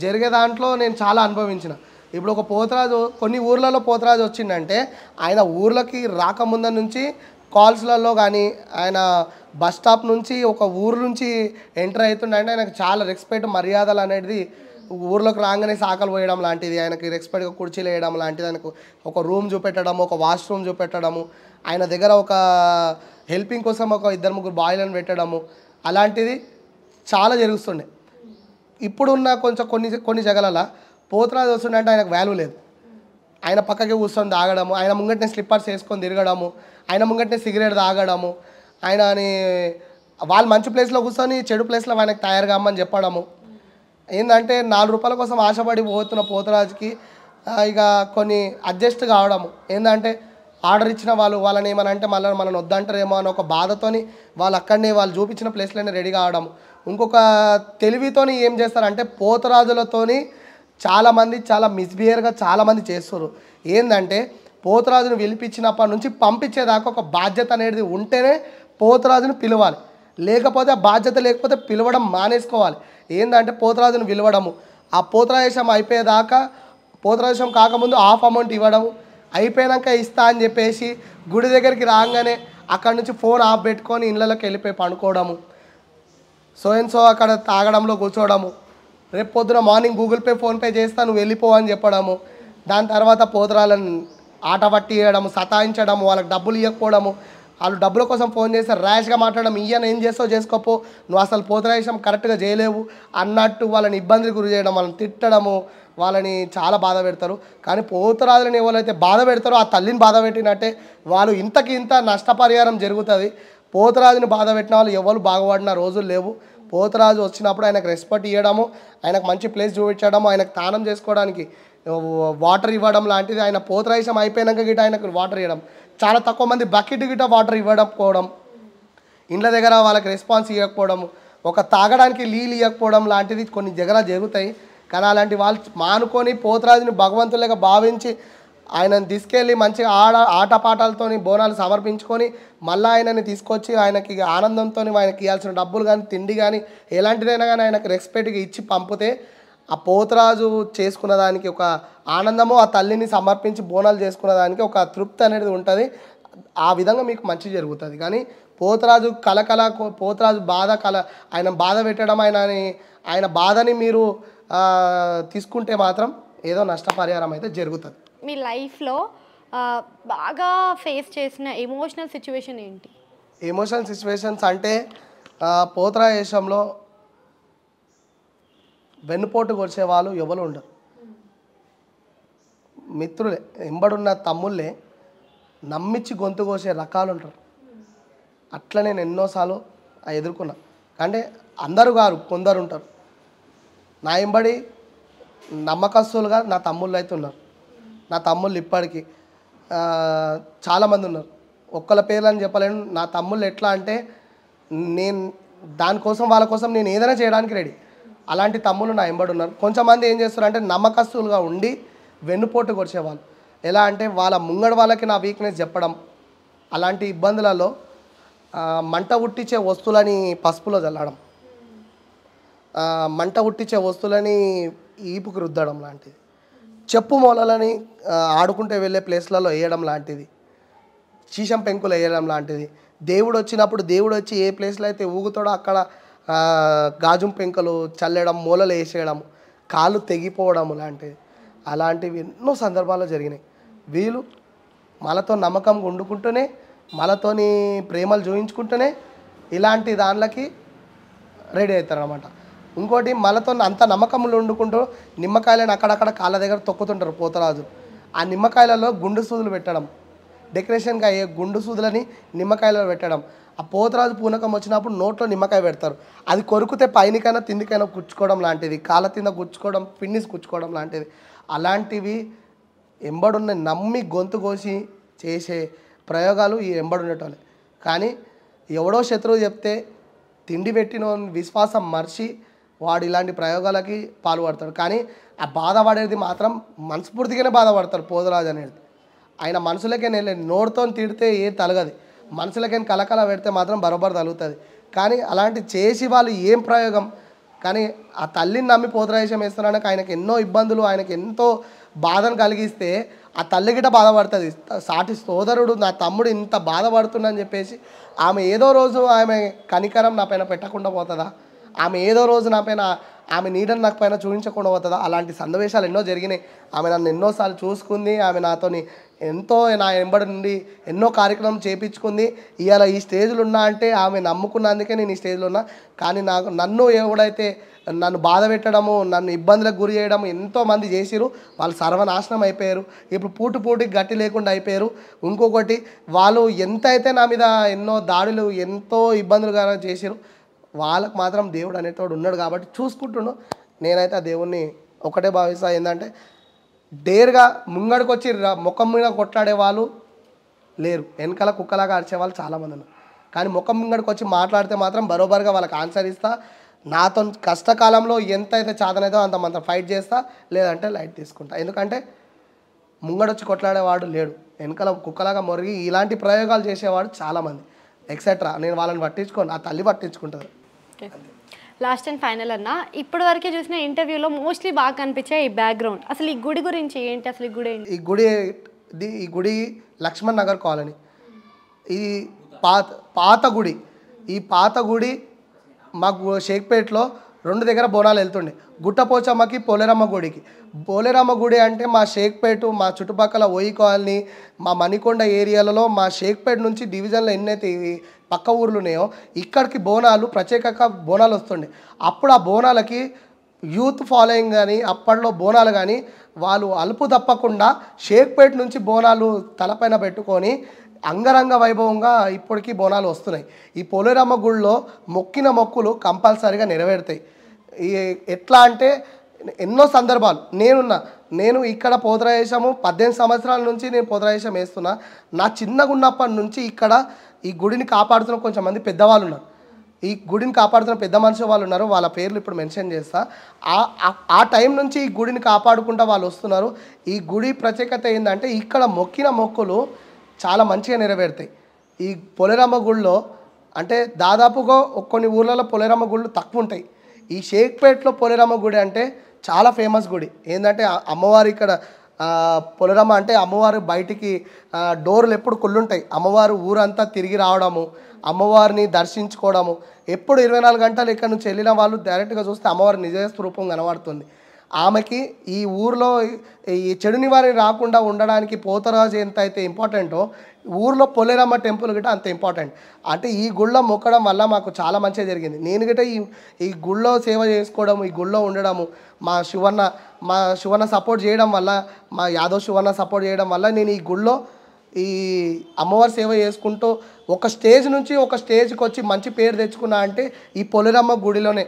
జరిగే దాంట్లో నేను చాలా అనుభవించిన. ఇప్పుడు ఒక పోతరాజు కొన్ని ఊర్లలో పోతరాజు వచ్చిందంటే ఆయన ఊర్లకి రాకముందు నుంచి కాల్స్లలో కానీ ఆయన బస్ స్టాప్ నుంచి ఒక ఊరు నుంచి ఎంటర్ అవుతుండే, ఆయనకు చాలా రెస్పెక్ట్ మర్యాదలు అనేది ఊర్లోకి రాగానే సాకలు పోయడం లాంటిది, ఆయనకి రెస్పెక్ట్గా కుర్చీలు వేయడం లాంటిది, ఆయనకు ఒక రూమ్ చూపెట్టడము, ఒక వాష్రూమ్ చూపెట్టడము, ఆయన దగ్గర ఒక హెల్పింగ్ కోసం ఒక 2-3 బాయ్లను పెట్టడము, అలాంటిది చాలా జరుగుతుండే. ఇప్పుడున్న కొన్ని జగలలో పోతురాజు వస్తుండే అంటే ఆయనకు వాల్యూ లేదు. ఆయన పక్కకి కూర్చొని తాగడము, ఆయన ముంగటనే స్లిప్పర్స్ వేసుకొని తిరగడము, ఆయన ముంగటనే సిగరెట్ తాగడము, ఆయనని వాళ్ళు మంచి ప్లేస్లో కూర్చొని చెడు ప్లేస్లో ఆయనకు తయారు కామని చెప్పడము. ఏంటంటే 4 రూపాయల కోసం ఆశపడి పోతున్న పోతురాజుకి ఇక కొన్ని అడ్జస్ట్ కావడము. ఏంటంటే ఆర్డర్ ఇచ్చిన వాళ్ళని ఏమని అంటే మళ్ళీ మనల్ని వద్దంటారేమో అని ఒక బాధతోని వాళ్ళు అక్కడనే వాళ్ళు చూపించిన ప్లేస్లోనే రెడీ కావడము. ఇంకొక తెలివితోని ఏం చేస్తారంటే పోతురాజులతోని చాలామంది చాలా మిస్బిహేవ్గా చాలామంది చేస్తారు. ఏంటంటే పోతురాజును పిలిపించినప్పటి నుంచి పంపించేదాకా ఒక బాధ్యత అనేది ఉంటేనే పోతురాజును పిలవాలి, లేకపోతే ఆ బాధ్యత లేకపోతే పిలవడం మానేసుకోవాలి. ఏంటంటే పోతురాజును పిలవడము, ఆ పోతురాజేశం అయిపోయేదాకా పోతురాజేశం కాకముందు హాఫ్ అమౌంట్ ఇవ్వడము, అయిపోయాక ఇస్తా అని చెప్పేసి గుడి దగ్గరికి రాగానే అక్కడి నుంచి ఫోన్ ఆఫ్ పెట్టుకొని ఇళ్ళలోకి వెళ్ళిపోయి పండుకోవడము, సో అండ్ సో అక్కడ తాగడంలో కూర్చోవడము, రేపు పొద్దున మార్నింగ్ గూగుల్ పే ఫోన్పే చేస్తా నువ్వు వెళ్ళిపో అని చెప్పడము, దాని తర్వాత పోతురాలను ఆట పట్టి వేయడము, సతాయించడము, వాళ్ళకి డబ్బులు ఇవ్వకపోవడము, వాళ్ళు డబ్బుల కోసం ఫోన్ చేస్తే ర్యాష్గా మాట్లాడడం, ఇయ్యను ఏం చేస్తావు చేసుకోపో, నువ్వు అసలు పోతురాజేశం కరెక్ట్గా చేయలేవు అన్నట్టు వాళ్ళని ఇబ్బందులు గురి చేయడం, వాళ్ళని తిట్టడము, వాళ్ళని చాలా బాధ పెడతారు. కానీ పోతురాజులను ఎవరైతే బాధ పెడతారో ఆ తల్లిని బాధ పెట్టినట్టే వాళ్ళు ఇంత నష్టపరిహారం జరుగుతుంది. పోతురాజుని బాధ పెట్టిన వాళ్ళు ఎవరు బాగుపడిన రోజులు లేవు. పోతురాజు వచ్చినప్పుడు ఆయనకు రెస్పెక్ట్ ఇవ్వడము, ఆయనకు మంచి ప్లేస్ చూపించడము, ఆయనకు స్నానం చేసుకోవడానికి వాటర్ ఇవ్వడం లాంటిది. ఆయన పోతురాజేశం అయిపోయాక గిట ఆయనకు వాటర్ ఇవ్వడం, చాలా తక్కువ మంది బకెట్ గిట వాటర్ ఇవ్వకపోవడం, ఇండ్ల దగ్గర వాళ్ళకి రెస్పాన్స్ ఇవ్వకపోవడము, ఒక తాగడానికి నీళ్ళు ఇవ్వకపోవడం లాంటిది కొన్ని జగలు జరుగుతాయి. కానీ అలాంటి వాళ్ళు మానుకొని పోతురాజుని భగవంతులుగా భావించి ఆయనను తీసుకెళ్ళి మంచిగా ఆటపాటాలతో బోనాలు సమర్పించుకొని మళ్ళీ ఆయనని తీసుకొచ్చి ఆయనకి ఆనందంతో ఆయనకి ఇవ్వాల్సిన డబ్బులు కానీ తిండి కానీ ఎలాంటిదైనా కానీ ఆయనకు రెస్పెక్ట్గా ఇచ్చి పంపితే ఆ పోతురాజు చేసుకున్న దానికి ఒక ఆనందము, ఆ తల్లిని సమర్పించి బోనాలు చేసుకున్న దానికి ఒక తృప్తి అనేది ఉంటుంది. ఆ విధంగా మీకు మంచి జరుగుతుంది. కానీ పోతురాజు పోతురాజు ఆయన బాధ పెట్టడం, ఆయన బాధని మీరు తీసుకుంటే మాత్రం ఏదో నష్టపరిహారం అయితే జరుగుతుంది. మీ లైఫ్లో బాగా ఫేస్ చేసిన ఎమోషనల్ సిచ్యువేషన్ ఏంటి? ఎమోషనల్ సిచ్యువేషన్స్ అంటే పోతురాజేశంలో వెన్నుపోటు కొలిచే వాళ్ళు ఎవరు ఉండరు. మిత్రులే ఎంబడున్న తమ్ముళ్ళే నమ్మించి గొంతు కోసే రకాలు ఉంటారు. అట్లా నేను ఎన్నోసార్లు ఎదుర్కొన్నా. అంటే అందరూ గారు కొందరు ఉంటారు. నా ఎంబడి నమ్మకస్తులుగా నా తమ్ముళ్ళు అయితే ఉన్నారు. నా తమ్ముళ్ళు ఇప్పటికీ చాలామంది ఉన్నారు. ఒక్కళ్ళ పేర్లు అని చెప్పలేను. నా తమ్ముళ్ళు ఎట్లా అంటే నేను దానికోసం వాళ్ళ కోసం నేను ఏదైనా చేయడానికి రెడీ. అలాంటి తమ్ముళ్ళు నా ఎంబడి ఉన్నారు. కొంతమంది ఏం చేస్తారు అంటే నమ్మకస్తులుగా ఉండి వెన్నుపోటు కొరిచేవాళ్ళు. ఎలా అంటే వాళ్ళ ముంగడు వాళ్ళకి నా వీక్నెస్ చెప్పడం, అలాంటి ఇబ్బందులలో మంట ఉట్టించే వస్తువులని పసుపులో చల్లడం, మంట ఉట్టించే వస్తువులని ఈపుకు రుద్దడం లాంటిది, చెప్పు మూలలని ఆడుకుంటే వెళ్ళే ప్లేస్లలో వేయడం లాంటిది, శీషం పెంకులు వేయడం లాంటిది, దేవుడు వచ్చినప్పుడు దేవుడు వచ్చి ఏ ప్లేస్లో అయితే ఊగుతాడో అక్కడ గాజుం పెంకులు చల్లడం, మూలలు వేసేయడం, కాళ్ళు తెగిపోవడం లాంటిది, అలాంటివి ఎన్నో సందర్భాల్లో జరిగినాయి. వీళ్ళు మనతో నమ్మకం వండుకుంటూనే మనతోని ప్రేమలు చూయించుకుంటూనే ఇలాంటి దానిలకి రెడీ అవుతారు అన్నమాట. ఇంకోటి మనతో అంత నమ్మకంలో వండుకుంటూ నిమ్మకాయలను అక్కడక్కడ కాళ్ళ దగ్గర తొక్కుతుంటారు పోతురాజు. ఆ నిమ్మకాయలలో గుండు సూదులు పెట్టడం, డెకరేషన్గా అయ్యే గుండు సూదులని నిమ్మకాయలలో పెట్టడం. ఆ పోతురాజు పూనకం వచ్చినప్పుడు నోట్లో నిమ్మకాయ పెడతారు. అది కొరికితే పైనకైనా తిండికైనా గుచ్చుకోవడం లాంటిది, కాళ్ళ కింద గుచ్చుకోవడం, పిన్నిస్ గుచ్చుకోవడం లాంటిది, అలాంటివి ఎంబడున్న నమ్మి గొంతు కోసి చేసే ప్రయోగాలు ఈ ఎంబడుండేటోళ్ళే. కానీ ఎవడో శత్రువు చెప్తే తిండి పెట్టిన విశ్వాసం మర్చి వాడు ఇలాంటి ప్రయోగాలకి పాల్పడతాడు. కానీ ఆ బాధపడేది మాత్రం మనస్ఫూర్తిగానే బాధపడతాడు పోతురాజు అనేది. ఆయన మనసులకే నోటితో తిడితే ఏ తలగది, మనసులకైనా కలకల పెడితే మాత్రం బరోబర్ తలుగుతుంది. కానీ అలాంటి చేసి వాళ్ళు ఏం ప్రయోగం. కానీ ఆ తల్లిని నమ్మి పోతురాజేశం వేస్తున్నానికి ఆయనకు ఎన్నో ఇబ్బందులు, ఆయనకు ఎంతో బాధను కలిగిస్తే ఆ తల్లి గిట బాధపడుతుంది. సాటి సోదరుడు నా తమ్ముడు ఇంత బాధపడుతుందని చెప్పేసి ఆమె ఏదో రోజు ఆమె కనికరం నా పైన పెట్టకుండా పోతుందా? ఆమె ఏదో రోజు నా పైన ఆమె నీడని నాకు పైన చూపించకుండా పోతుందా? అలాంటి సన్నివేశాలు ఎన్నో జరిగినాయి. ఆమె నన్ను ఎన్నోసార్లు చూసుకుంది, ఆమె నాతోని ఎంతో నా వెంబడి నుండి ఎన్నో కార్యక్రమం చేయించుకుంది. ఇవాళ ఈ స్టేజ్లో ఉన్నా అంటే ఆమె నమ్ముకున్నందుకే నేను ఈ స్టేజ్లో ఉన్నా. కానీ నన్ను ఎవడైతే నన్ను బాధ పెట్టడము, నన్ను ఇబ్బందులకు గురి చేయడం ఎంతోమంది చేసిరు. వాళ్ళు సర్వనాశనం అయిపోయారు. ఇప్పుడు పూటికి గట్టి లేకుండా అయిపోయారు. ఇంకొకటి, వాళ్ళు ఎంత అయితే నా మీద ఎన్నో దాడులు, ఎంతో ఇబ్బందులుగా చేసిరు, వాళ్ళకు మాత్రం దేవుడు అనేటోడు ఉన్నాడు కాబట్టి చూసుకుంటుండు. నేనైతే ఆ దేవుణ్ణి ఒకటే భావిస్తా, ఏంటంటే డేర్గా ముంగడికి వచ్చి ముఖం మీద కొట్లాడే వాళ్ళు లేరు. వెనకాల కుక్కలాగా అరిచే వాళ్ళు చాలామంది ఉన్నారు. కానీ ముఖం ముంగడికి వచ్చి మాట్లాడితే మాత్రం బరోబర్గా వాళ్ళకి ఆన్సర్ ఇస్తా. నాతో కష్టకాలంలో ఎంత అయితే చాదనైతే అంత మంత్రం ఫైట్ చేస్తా, లేదంటే లైట్ తీసుకుంటా. ఎందుకంటే ముంగడొచ్చి కొట్లాడేవాడు లేడు, వెనకాల కుక్కలాగా మొరిగి ఇలాంటి ప్రయోగాలు చేసేవాడు చాలామంది ఎక్సెట్రా. నేను వాళ్ళని పట్టించుకోను, ఆ తల్లి పట్టించుకుంటారు. లాస్ట్ అండ్ ఫైనల్ అన్న, ఇప్పటి వరకే చూసిన ఇంటర్వ్యూలో మోస్ట్లీ బాగా కనిపించే ఈ బ్యాక్గ్రౌండ్, అసలు ఈ గుడి గురించి ఏంటి? అసలు ఈ గుడి ఏంటి? ఈ గుడి లక్ష్మణ్ నగర్ కాలనీ. ఈ పాత గుడి. ఈ పాత గుడి మాకు షేక్పేట్లో 2 దగ్గర బోనాలు వెళ్తుండే, గుట్టపోచమ్మకి, పోలేరమ్మ గుడికి. పోలేరమ్మ గుడి అంటే మా షేక్పేట, మా చుట్టుపక్కల ఓయి కాలనీ, మా మణికొండ ఏరియాలలో, మా షేక్పేట నుంచి డివిజన్లో ఎన్నైతే పక్క ఊర్లు ఉన్నాయో ఇక్కడికి బోనాలు, ప్రత్యేకంగా బోనాలు వస్తుండే. అప్పుడు ఆ బోనాలకి యూత్ ఫాలోయింగ్ కానీ, అప్పట్లో బోనాలు కానీ వాళ్ళు అలుపు తప్పకుండా షేక్పేట నుంచి బోనాలు తలపైన పెట్టుకొని అంగరంగ వైభవంగా ఇప్పటికీ బోనాలు వస్తున్నాయి. ఈ పోలేరమ్మ గుడిలో మొక్కిన మొక్కులు కంపల్సరీగా నెరవేరుతాయి. ఎట్లా అంటే ఎన్నో సందర్భాలు నేను ఇక్కడ పోతరాయేశము 18 సంవత్సరాల నుంచి నేను పోతరాయేశం వేస్తున్నా. నా చిన్నగా ఉన్నప్పటి నుంచి ఇక్కడ ఈ గుడిని కాపాడుతున్న కొంచెం మంది పెద్దవాళ్ళు ఉన్నారు. ఈ గుడిని కాపాడుతున్న పెద్ద మనుషులు వాళ్ళు ఉన్నారు, వాళ్ళ పేర్లు ఇప్పుడు మెన్షన్ చేస్తా. ఆ టైం నుంచి ఈ గుడిని కాపాడుకుంటూ వాళ్ళు వస్తున్నారు. ఈ గుడి ప్రత్యేకత ఏంటంటే ఇక్కడ మొక్కిన మొక్కులు చాలా మంచిగా నెరవేరుతాయి. ఈ పోలేరమ్మ గుడిలో అంటే దాదాపుగా కొన్ని ఊర్లలో పోలేరమ్మ గుళ్ళు తక్కువ ఉంటాయి. ఈ షేక్పేట్లో పోలేరమ్మ గుడి అంటే చాలా ఫేమస్ గుడి. ఏంటంటే అమ్మవారు ఇక్కడ పోలేరమ్మ అంటే అమ్మవారు బయటికి డోర్లు ఎప్పుడు కుళ్ళుంటాయి. అమ్మవారు ఊరంతా తిరిగి రావడము, అమ్మవారిని దర్శించుకోవడము, ఎప్పుడు 24 గంటలు ఇక్కడ నుంచి వెళ్ళిన వాళ్ళు డైరెక్ట్గా చూస్తే అమ్మవారి నిజ స్వరూపం కనబడుతుంది. ఆమెకి ఈ ఊర్లో ఈ చెడు నివారణ రాకుండా ఉండడానికి పోతరాజు ఎంత అయితే ఇంపార్టెంటో ఊర్లో పోలేరమ్మ టెంపుల్ గిట్ట అంత ఇంపార్టెంట్. అంటే ఈ గుళ్ళో మొక్కడం వల్ల మాకు చాలా మంచిగా జరిగింది. నేను గిట్ట ఈ గుళ్ళో సేవ చేసుకోవడం, ఈ గుళ్ళో ఉండడము, మా శివన్న సపోర్ట్ చేయడం వల్ల, మా యాదవ్ శివన్న సపోర్ట్ చేయడం వల్ల నేను ఈ గుళ్ళో ఈ అమ్మవారి సేవ చేసుకుంటూ ఒక స్టేజ్ నుంచి ఒక స్టేజ్కి వచ్చి మంచి పేరు తెచ్చుకున్నా అంటే ఈ పోలేరమ్మ గుడిలోనే.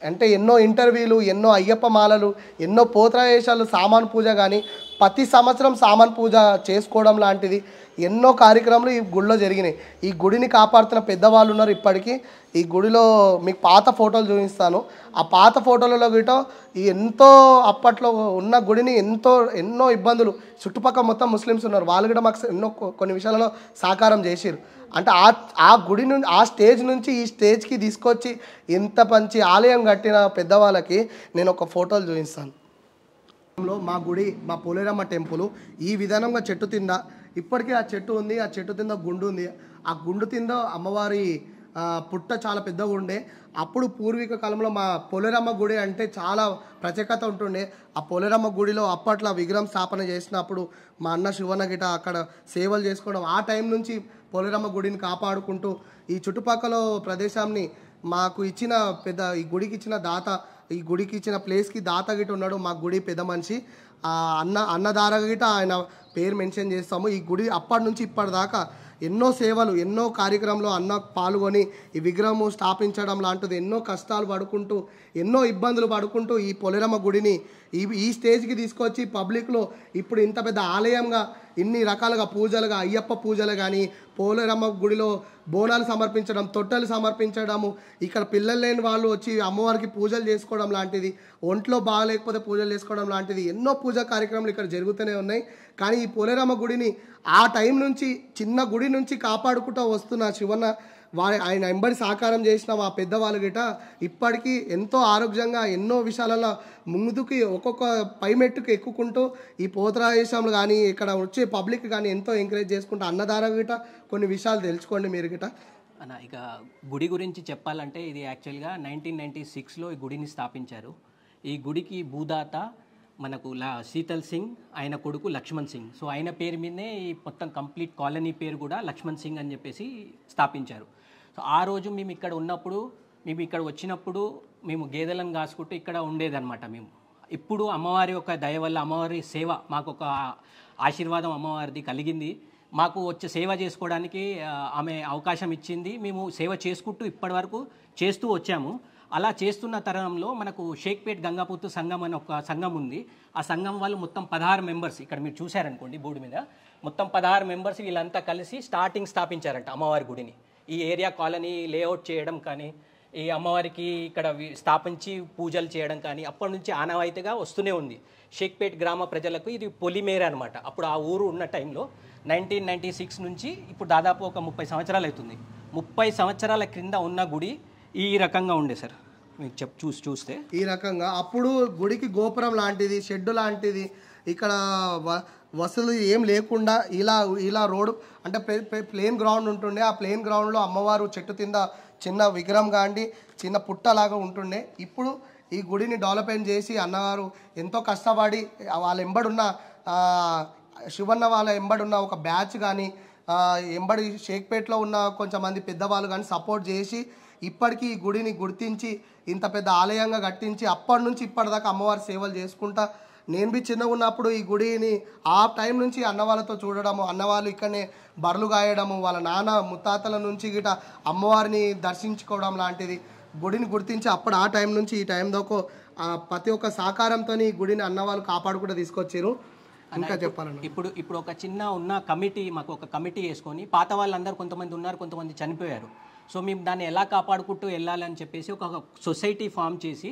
అంటే ఎన్నో ఇంటర్వ్యూలు, ఎన్నో అయ్యప్ప మాలలు, ఎన్నో పోతరాయేశాలు, సామాన్ పూజ కానీ ప్రతి సంవత్సరం సామాన్ పూజ చేసుకోవడం లాంటిది ఎన్నో కార్యక్రమాలు ఈ గుడిలో జరిగినాయి. ఈ గుడిని కాపాడుతున్న పెద్దవాళ్ళు ఉన్నారు ఇప్పటికీ. ఈ గుడిలో మీకు పాత ఫోటోలు చూపిస్తాను. ఆ పాత ఫోటోలలో గిట ఎంతో అప్పట్లో ఉన్న గుడిని ఎన్నో ఇబ్బందులు, చుట్టుపక్కల మొత్తం ముస్లిమ్స్ ఉన్నారు, వాళ్ళు కూడా మాకు కొన్ని విషయాలలో సహకారం చేసిరు. అంటే ఆ గుడి నుండి ఆ స్టేజ్ నుంచి ఈ స్టేజ్కి తీసుకొచ్చి ఎంత మంచి ఆలయం కట్టిన పెద్దవాళ్ళకి నేను ఒక ఫోటోలు చూపిస్తాను. మా గుడి, మా పోలేరమ్మ టెంపుల్ ఈ విధానంగా చెట్టు కింద ఇప్పటికీ ఆ చెట్టు ఉంది. ఆ చెట్టు కింద గుండు ఉంది. ఆ గుండు కింద అమ్మవారి పుట్ట చాలా పెద్దగా ఉండే. అప్పుడు పూర్వీక కాలంలో మా పోలేరమ్మ గుడి అంటే చాలా ప్రత్యేకత ఉంటుండే. ఆ పోలేరమ్మ గుడిలో అప్పట్లో విగ్రహం స్థాపన చేసినప్పుడు మా అన్న శివన్న గిట అక్కడ సేవలు చేసుకోవడం, ఆ టైం నుంచి పోలేరమ్మ గుడిని కాపాడుకుంటూ ఈ చుట్టుపక్కల ప్రదేశాన్ని మాకు ఇచ్చిన ఈ గుడికి ఇచ్చిన దాత, ఈ గుడికి ఇచ్చిన ప్లేస్కి దాత గిట ఉన్నాడు మా గుడి పెద్ద మనిషి. అన్నదార గిట ఆయన పేరు మెన్షన్ చేస్తాము. ఈ గుడి అప్పటి నుంచి ఇప్పటిదాకా ఎన్నో సేవలు, ఎన్నో కార్యక్రమంలో అన్న పాల్గొని ఈ విగ్రహము స్థాపించడం లాంటిది ఎన్నో కష్టాలు పడుకుంటూ, ఎన్నో ఇబ్బందులు పడుకుంటూ ఈ పోలేరమ్మ గుడిని ఈ స్టేజ్కి తీసుకొచ్చి పబ్లిక్లో ఇప్పుడు ఇంత పెద్ద ఆలయంగా ఇన్ని రకాలుగా పూజలుగా, అయ్యప్ప పూజలు కానీ, పోలేరమ్మ గుడిలో బోనాలు సమర్పించడం, తొట్టెలు సమర్పించడము, ఇక్కడ పిల్లలు లేని వాళ్ళు వచ్చి అమ్మవారికి పూజలు చేసుకోవడం లాంటిది, ఒంట్లో బాగాలేకపోతే పూజలు చేసుకోవడం లాంటిది ఎన్నో పూజా కార్యక్రమాలు ఇక్కడ జరుగుతూనే ఉన్నాయి. కానీ ఈ పోలేరమ్మ గుడిని ఆ టైం నుంచి చిన్న గుడి నుంచి కాపాడుకుంటూ వస్తున్న శివన్న ఆయన వెంబడి సహకారం చేసిన మా పెద్దవాళ్ళు గిట ఇప్పటికీ ఎంతో ఆరోగ్యంగా ఎన్నో విషయాలలో ముందుకి ఒక్కొక్క పైమెట్టుకు ఎక్కుకుంటూ ఈ పోతరాయేశంలు కానీ ఇక్కడ వచ్చే పబ్లిక్ కానీ ఎంతో ఎంకరేజ్ చేసుకుంటూ అన్నదార గిట కొన్ని విషయాలు తెలుసుకోండి మీరు గిట. అన్న ఇక గుడి గురించి చెప్పాలంటే ఇది యాక్చువల్గా 1996లో ఈ గుడిని స్థాపించారు. ఈ గుడికి భూదాత మనకు శీతల్ సింగ్, ఆయన కొడుకు లక్ష్మణ్ సింగ్. సో ఆయన పేరు మీదనే ఈ మొత్తం కంప్లీట్ కాలనీ పేరు కూడా లక్ష్మణ్ సింగ్ అని చెప్పేసి స్థాపించారు. సో ఆ రోజు మేము ఇక్కడ ఉన్నప్పుడు, మేము ఇక్కడ వచ్చినప్పుడు మేము గేదెలను కాసుకుంటూ ఇక్కడ ఉండేదన్నమాట. మేము ఇప్పుడు అమ్మవారి యొక్క దయ వల్ల, అమ్మవారి సేవ మాకు ఒక ఆశీర్వాదం అమ్మవారిది కలిగింది. మాకు వచ్చే సేవ చేసుకోవడానికి ఆమె అవకాశం ఇచ్చింది. మేము సేవ చేసుకుంటూ ఇప్పటి వరకు చేస్తూ వచ్చాము. అలా చేస్తున్న తరుణంలో మనకు షేక్పేట్ గంగాపుత్తు సంఘం అని ఒక సంఘం ఉంది. ఆ సంఘం వాళ్ళు మొత్తం 16 మెంబర్స్, ఇక్కడ మీరు చూశారనుకోండి బోర్డు మీద, మొత్తం 16 మెంబర్స్ వీళ్ళంతా కలిసి స్థాపించారంట అమ్మవారి గుడిని. ఈ ఏరియా కాలనీ లేఅవుట్ చేయడం కానీ, ఈ అమ్మవారికి ఇక్కడ స్థాపించి పూజలు చేయడం కానీ అప్పటి నుంచి ఆనవాయితీగా వస్తూనే ఉంది. షేక్పేట్ గ్రామ ప్రజలకు ఇది పొలిమేర అనమాట. అప్పుడు ఆ ఊరు ఉన్న టైంలో 1996 నుంచి ఇప్పుడు దాదాపు ఒక 30 సంవత్సరాలు అవుతుంది. 30 సంవత్సరాల క్రింద ఉన్న గుడి ఈ రకంగా ఉండే సార్. మీకు చూస్తే ఈ రకంగా అప్పుడు గుడికి గోపురం లాంటిది, షెడ్డు లాంటిది, ఇక్కడ వసతులు ఏం లేకుండా ఇలా రోడ్డు అంటే ప్లేన్ గ్రౌండ్ ఉంటుండే. ఆ ప్లేన్ గ్రౌండ్లో అమ్మవారు చెట్టు కింద చిన్న విగ్రహం కాండి చిన్న పుట్టలాగా ఉంటుండే. ఇప్పుడు ఈ గుడిని డెవలప్మెంట్ చేసి అన్నగారు ఎంతో కష్టపడి వాళ్ళ ఎంబడున్న శివన్న వాళ్ళ ఎంబడున్న ఒక బ్యాచ్ కానీ ఎంబడి షేక్పేట్లో ఉన్న కొంచెం మంది పెద్దవాళ్ళు కానీ సపోర్ట్ చేసి ఇప్పటికీ ఈ గుడిని గుర్తించి ఇంత పెద్ద ఆలయంగా కట్టించి అప్పటి నుంచి ఇప్పటిదాకా అమ్మవారి సేవలు చేసుకుంటా. నేను బి చిన్నగా ఉన్నప్పుడు ఈ గుడిని ఆ టైం నుంచి అన్నవాళ్ళతో చూడడము, అన్నవాళ్ళు ఇక్కడనే బర్రెలు కాయడము, వాళ్ళ నాన్న ముత్తాతల నుంచి గిట అమ్మవారిని దర్శించుకోవడం లాంటిది గుడిని గుర్తించి అప్పుడు ఆ టైం నుంచి ఈ టైం దాకా ప్రతి ఒక్క సహకారంతో ఈ గుడిని అన్నవాళ్ళు కాపాడుకుంటూ తీసుకొచ్చారు. ఇంకా చెప్పాలండి, ఇప్పుడు ఒక చిన్న ఉన్న కమిటీ, మాకు ఒక కమిటీ వేసుకొని పాత వాళ్ళందరూ కొంతమంది ఉన్నారు, కొంతమంది చనిపోయారు. సో మేము దాన్ని ఎలా కాపాడుకుంటూ వెళ్ళాలని చెప్పేసి ఒక సొసైటీ ఫామ్ చేసి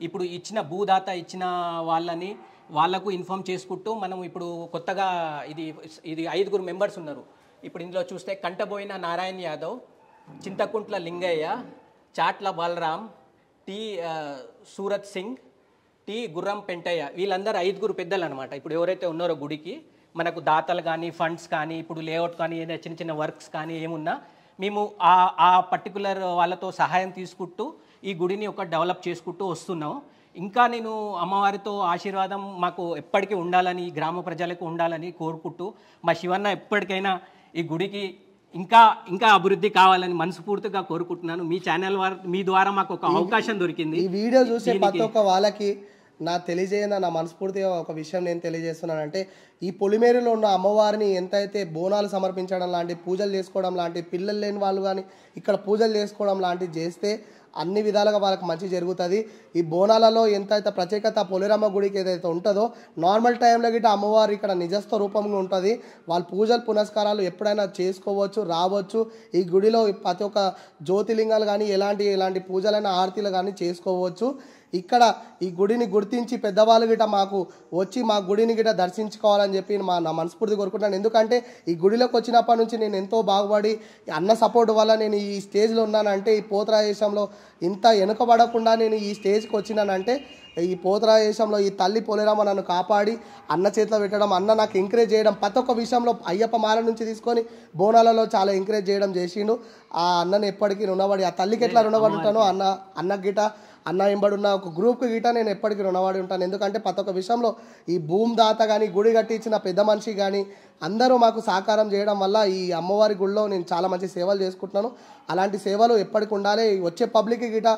ఇప్పుడు ఇచ్చిన భూదాత ఇచ్చిన వాళ్ళకు ఇన్ఫామ్ చేసుకుంటూ మనం ఇప్పుడు కొత్తగా ఇది 5 మెంబర్స్ ఉన్నారు. ఇప్పుడు ఇందులో చూస్తే కంటబోయిన నారాయణ యాదవ్, చింతకుంట్ల లింగయ్య, చాట్ల బలరాం, టి సూరత్ సింగ్, టి గుర్రం పెంటయ్య, వీళ్ళందరూ 5 పెద్దలు అనమాట. ఇప్పుడు ఎవరైతే ఉన్నారో గుడికి మనకు దాతలు కానీ ఫండ్స్ కానీ ఇప్పుడు లేఅవుట్ కానీ ఏదైనా చిన్న చిన్న వర్క్స్ కానీ ఏమున్నా మేము ఆ పర్టికులర్ వాళ్ళతో సహాయం తీసుకుంటూ ఈ గుడిని ఒక డెవలప్ చేసుకుంటూ వస్తున్నాం. ఇంకా నేను అమ్మవారితో ఆశీర్వాదం మాకు ఎప్పటికీ ఉండాలని, ఈ గ్రామ ప్రజలకు ఉండాలని కోరుకుంటూ మా శివన్న ఎప్పటికైనా ఈ గుడికి ఇంకా అభివృద్ధి కావాలని మనస్ఫూర్తిగా కోరుకుంటున్నాను. మీ ఛానల్ మీ ద్వారా మాకు ఒక అవకాశం దొరికింది. ఈ వీడియో చూసే ప్రతి ఒక్క వాళ్ళకి నా మనస్ఫూర్తిగా ఒక విషయం నేను తెలియజేస్తున్నానంటే, ఈ పొలిమేరులో ఉన్న అమ్మవారిని ఎంతైతే బోనాలు సమర్పించడం లాంటి, పూజలు చేసుకోవడం లాంటి, పిల్లలు లేని వాళ్ళు కానీ ఇక్కడ పూజలు చేసుకోవడం లాంటివి చేస్తే అన్ని విధాలుగా వాళ్ళకి మంచి జరుగుతుంది. ఈ బోనాలలో ఎంతైతే ప్రత్యేకత పొలిరమ్మ గుడికి ఏదైతే ఉంటుందో నార్మల్ టైంలో గిట్ట అమ్మవారు ఇక్కడ నిజస్థ రూపంగా ఉంటుంది. వాళ్ళ పూజలు పునస్కారాలు ఎప్పుడైనా చేసుకోవచ్చు, రావచ్చు. ఈ గుడిలో ప్రతి ఒక్క జ్యోతిలింగాలు కానీ ఎలాంటి పూజలైన ఆరతిలు కానీ చేసుకోవచ్చు. ఇక్కడ ఈ గుడిని గుర్తించి పెద్దవాళ్ళు గిట మాకు వచ్చి మా గుడిని గిట దర్శించుకోవాలని చెప్పి నా మనస్ఫూర్తి కోరుకుంటున్నాను. ఎందుకంటే ఈ గుడిలోకి వచ్చినప్పటి నుంచి నేను ఎంతో బాగుపడి అన్న సపోర్ట్ వల్ల నేను ఈ స్టేజ్లో ఉన్నానంటే, ఈ పోతరాయేశంలో ఇంత వెనుకబడకుండా నేను ఈ స్టేజ్కి వచ్చినానంటే ఈ పోతరాయేశంలో ఈ తల్లి పోలేరమ్మ నన్ను కాపాడి అన్న చేతిలో పెట్టడం, అన్న నాకు ఎంకరేజ్ చేయడం, ప్రతి ఒక్క విషయంలో అయ్యప్ప మాల నుంచి తీసుకొని బోనాలలో చాలా ఎంకరేజ్ చేయడం చేసిండు. ఆ అన్నని ఎప్పటికీ రుణపడి, ఆ తల్లికి ఎట్లా రుణపడి ఉంటానో అన్న గిట అన్న ఎంబడున్న ఒక గ్రూప్కి గిట నేను ఎప్పటికీ రుణపడి ఉంటాను. ఎందుకంటే ప్రతి ఒక్క విషయంలో ఈ భూమిదాత కానీ గుడి కట్టించిన పెద్ద మనిషి కానీ అందరూ మాకు సహకారం చేయడం వల్ల ఈ అమ్మవారి గుడిలో నేను చాలా మంచి సేవలు చేసుకుంటున్నాను. అలాంటి సేవలు ఎప్పటికి ఉండాలి. వచ్చే పబ్లిక్కి గిట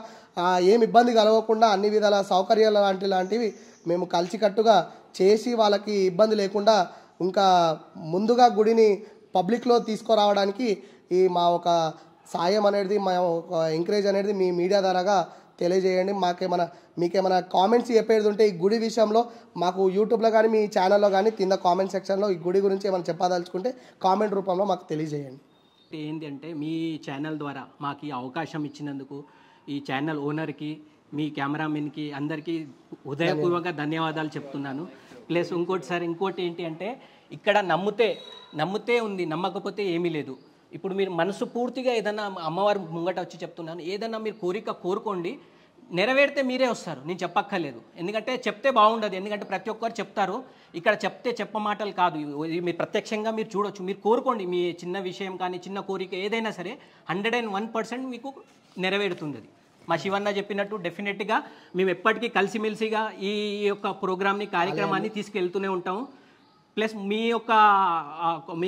ఏం ఇబ్బంది కలగకుండా అన్ని విధాల సౌకర్యాలు లాంటివి మేము కలిసికట్టుగా చేసి వాళ్ళకి ఇబ్బంది లేకుండా ఇంకా ముందుగా గుడిని పబ్లిక్లో తీసుకురావడానికి ఈ మా ఒక సాయం అనేది, మా ఒక ఎంకరేజ్ అనేది మీ మీడియా ద్వారాగా తెలియజేయండి. మీకేమైనా కామెంట్స్ చెప్పేది ఉంటే ఈ గుడి విషయంలో మాకు యూట్యూబ్లో కానీ మీ ఛానల్లో కానీ కింద కామెంట్ సెక్షన్లో ఈ గుడి గురించి ఏమైనా చెప్పదలుచుకుంటే కామెంట్ రూపంలో మాకు తెలియజేయండి. ఏంటి అంటే మీ ఛానల్ ద్వారా మాకు ఈ అవకాశం ఇచ్చినందుకు ఈ ఛానల్ ఓనర్కి, మీ కెమెరామెన్కి అందరికీ హృదయపూర్వకంగా ధన్యవాదాలు చెప్తున్నాను. ప్లస్ ఇంకోటి ఏంటి అంటే ఇక్కడ నమ్మితే ఉంది, నమ్మకపోతే ఏమీ లేదు. ఇప్పుడు మీరు మనసు పూర్తిగా ఏదైనా అమ్మవారి ముంగట వచ్చి చెప్తున్నాను, ఏదైనా మీరు కోరుకోండి, నెరవేరితే మీరే వస్తారు, నేను చెప్పక్కర్లేదు. ఎందుకంటే చెప్తే బాగుండదు, ఎందుకంటే ప్రతి ఒక్కరు చెప్తారు. ఇక్కడ చెప్తే చెప్ప మాటలు కాదు, ఇది మీరు ప్రత్యక్షంగా మీరు చూడొచ్చు. మీరు కోరుకోండి, మీ చిన్న విషయం కానీ చిన్న కోరిక ఏదైనా సరే 101% మీకు నెరవేరుతుంది. అది మా శివన్న చెప్పినట్టు డెఫినెట్గా మేము ఎప్పటికీ కలిసిమెలిసిగా ఈ యొక్క ప్రోగ్రామ్ని కార్యక్రమాన్ని తీసుకెళ్తూనే ఉంటాము. ప్లస్ మీ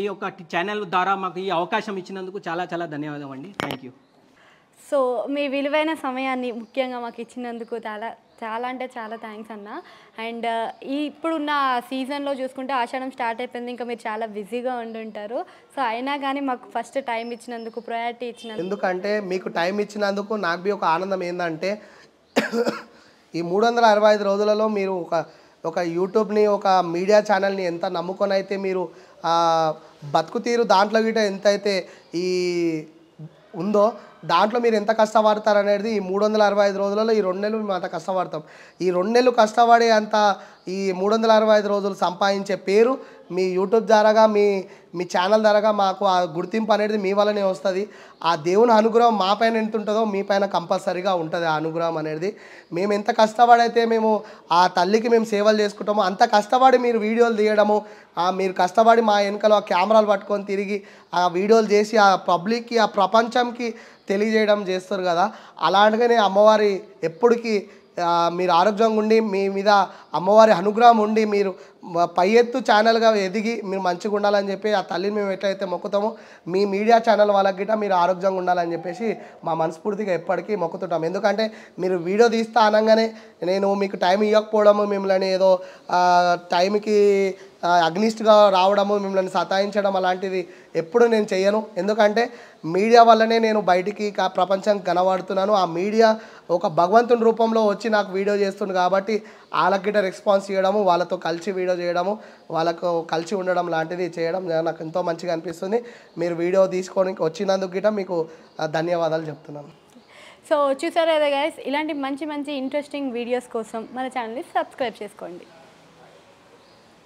యొక్క ఛానల్ ద్వారా మాకు ఈ అవకాశం ఇచ్చినందుకు చాలా చాలా ధన్యవాదాలు అండి. Thank you. సో మీ విలువైన సమయాన్ని ముఖ్యంగా మాకు ఇచ్చినందుకు చాలా చాలా అంటే చాలా థ్యాంక్స్ అన్న. అండ్ ఇప్పుడున్న సీజన్లో చూసుకుంటే ఆషాఢం స్టార్ట్ అయిపోయింది, ఇంకా మీరు చాలా బిజీగా ఉండుంటారు. సో అయినా కానీ మాకు ఫస్ట్ టైం ఇచ్చినందుకు, ప్రయారిటీ ఇచ్చినందుకు, ఎందుకంటే మీకు టైం ఇచ్చినందుకు నాకు ఒక ఆనందం ఏంటంటే ఈ 365 రోజులలో మీరు ఒక యూట్యూబ్ని, ఒక మీడియా ఛానల్ని ఎంత నమ్ముకొని అయితే మీరు బతుకు తీరు దాంట్లో గిట ఎంత అయితే ఈ ఉందో దాంట్లో మీరు ఎంత కష్టపడతారు అనేది ఈ 365 రోజులలో ఈ 2 నెలలు మేము అంత కష్టపడతాం. ఈ 2 నెలలు కష్టపడే అంత ఈ 365 రోజులు సంపాదించే పేరు మీ యూట్యూబ్ ద్వారాగా మీ ఛానల్ ద్వారాగా మాకు ఆ గుర్తింపు అనేది మీ వల్లనే వస్తుంది. ఆ దేవుని అనుగ్రహం మా పైన ఎంత ఉంటుందో మీ పైన కంపల్సరీగా ఉంటుంది. ఆ అనుగ్రహం అనేది మేము ఎంత కష్టపడైతే మేము ఆ తల్లికి మేము సేవలు చేసుకుంటామో అంత కష్టపడి మీరు వీడియోలు తీయడము, మీరు కష్టపడి మా వెనకలో కెమెరాలు పట్టుకొని తిరిగి ఆ వీడియోలు చేసి ఆ పబ్లిక్కి, ఆ ప్రపంచంకి తెలియజేయడం చేస్తారు కదా. అలాంటిగానే అమ్మవారి ఎప్పటికీ మీరు ఆరోగ్యంగా ఉండి మీ మీద అమ్మవారి అనుగ్రహం ఉండి మీరు పై ఎత్తు ఛానల్గా ఎదిగి మీరు మంచిగా ఉండాలని చెప్పి ఆ తల్లిని మేము ఎట్లయితే మొక్కుతామో మీ మీడియా ఛానల్ వాళ్ళకి గిట్ట మీరు ఆరోగ్యంగా ఉండాలని చెప్పేసి మా మనస్ఫూర్తిగా ఎప్పటికీ మొక్కుతుంటాం. ఎందుకంటే మీరు వీడియో తీస్తా అనగానే నేను మీకు టైం ఇవ్వకపోవడము, మిమ్మల్ని ఏదో టైంకి అగ్నిస్ట్గా రావడము, మిమ్మల్ని సతాయించడం అలాంటిది ఎప్పుడు నేను చేయను. ఎందుకంటే మీడియా వల్లనే నేను బయటికి ప్రపంచం కనబడుతున్నాను. ఆ మీడియా ఒక భగవంతుని రూపంలో వచ్చి నాకు వీడియో చేస్తుంది కాబట్టి వాళ్ళకి గిట్ట రెస్పాన్స్ చేయడము, వాళ్ళతో కలిసి వీడియో చేయడము, వాళ్ళకు కలిసి ఉండడం లాంటిది చేయడం నాకు ఎంతో మంచిగా అనిపిస్తుంది. మీరు వీడియో తీసుకొని వచ్చినందుకు గిట్ట మీకు ధన్యవాదాలు చెప్తున్నాను. సో చూసారు కదా గైస్, ఇలాంటి మంచి మంచి ఇంట్రెస్టింగ్ వీడియోస్ కోసం మన ఛానల్ని సబ్స్క్రైబ్ చేసుకోండి.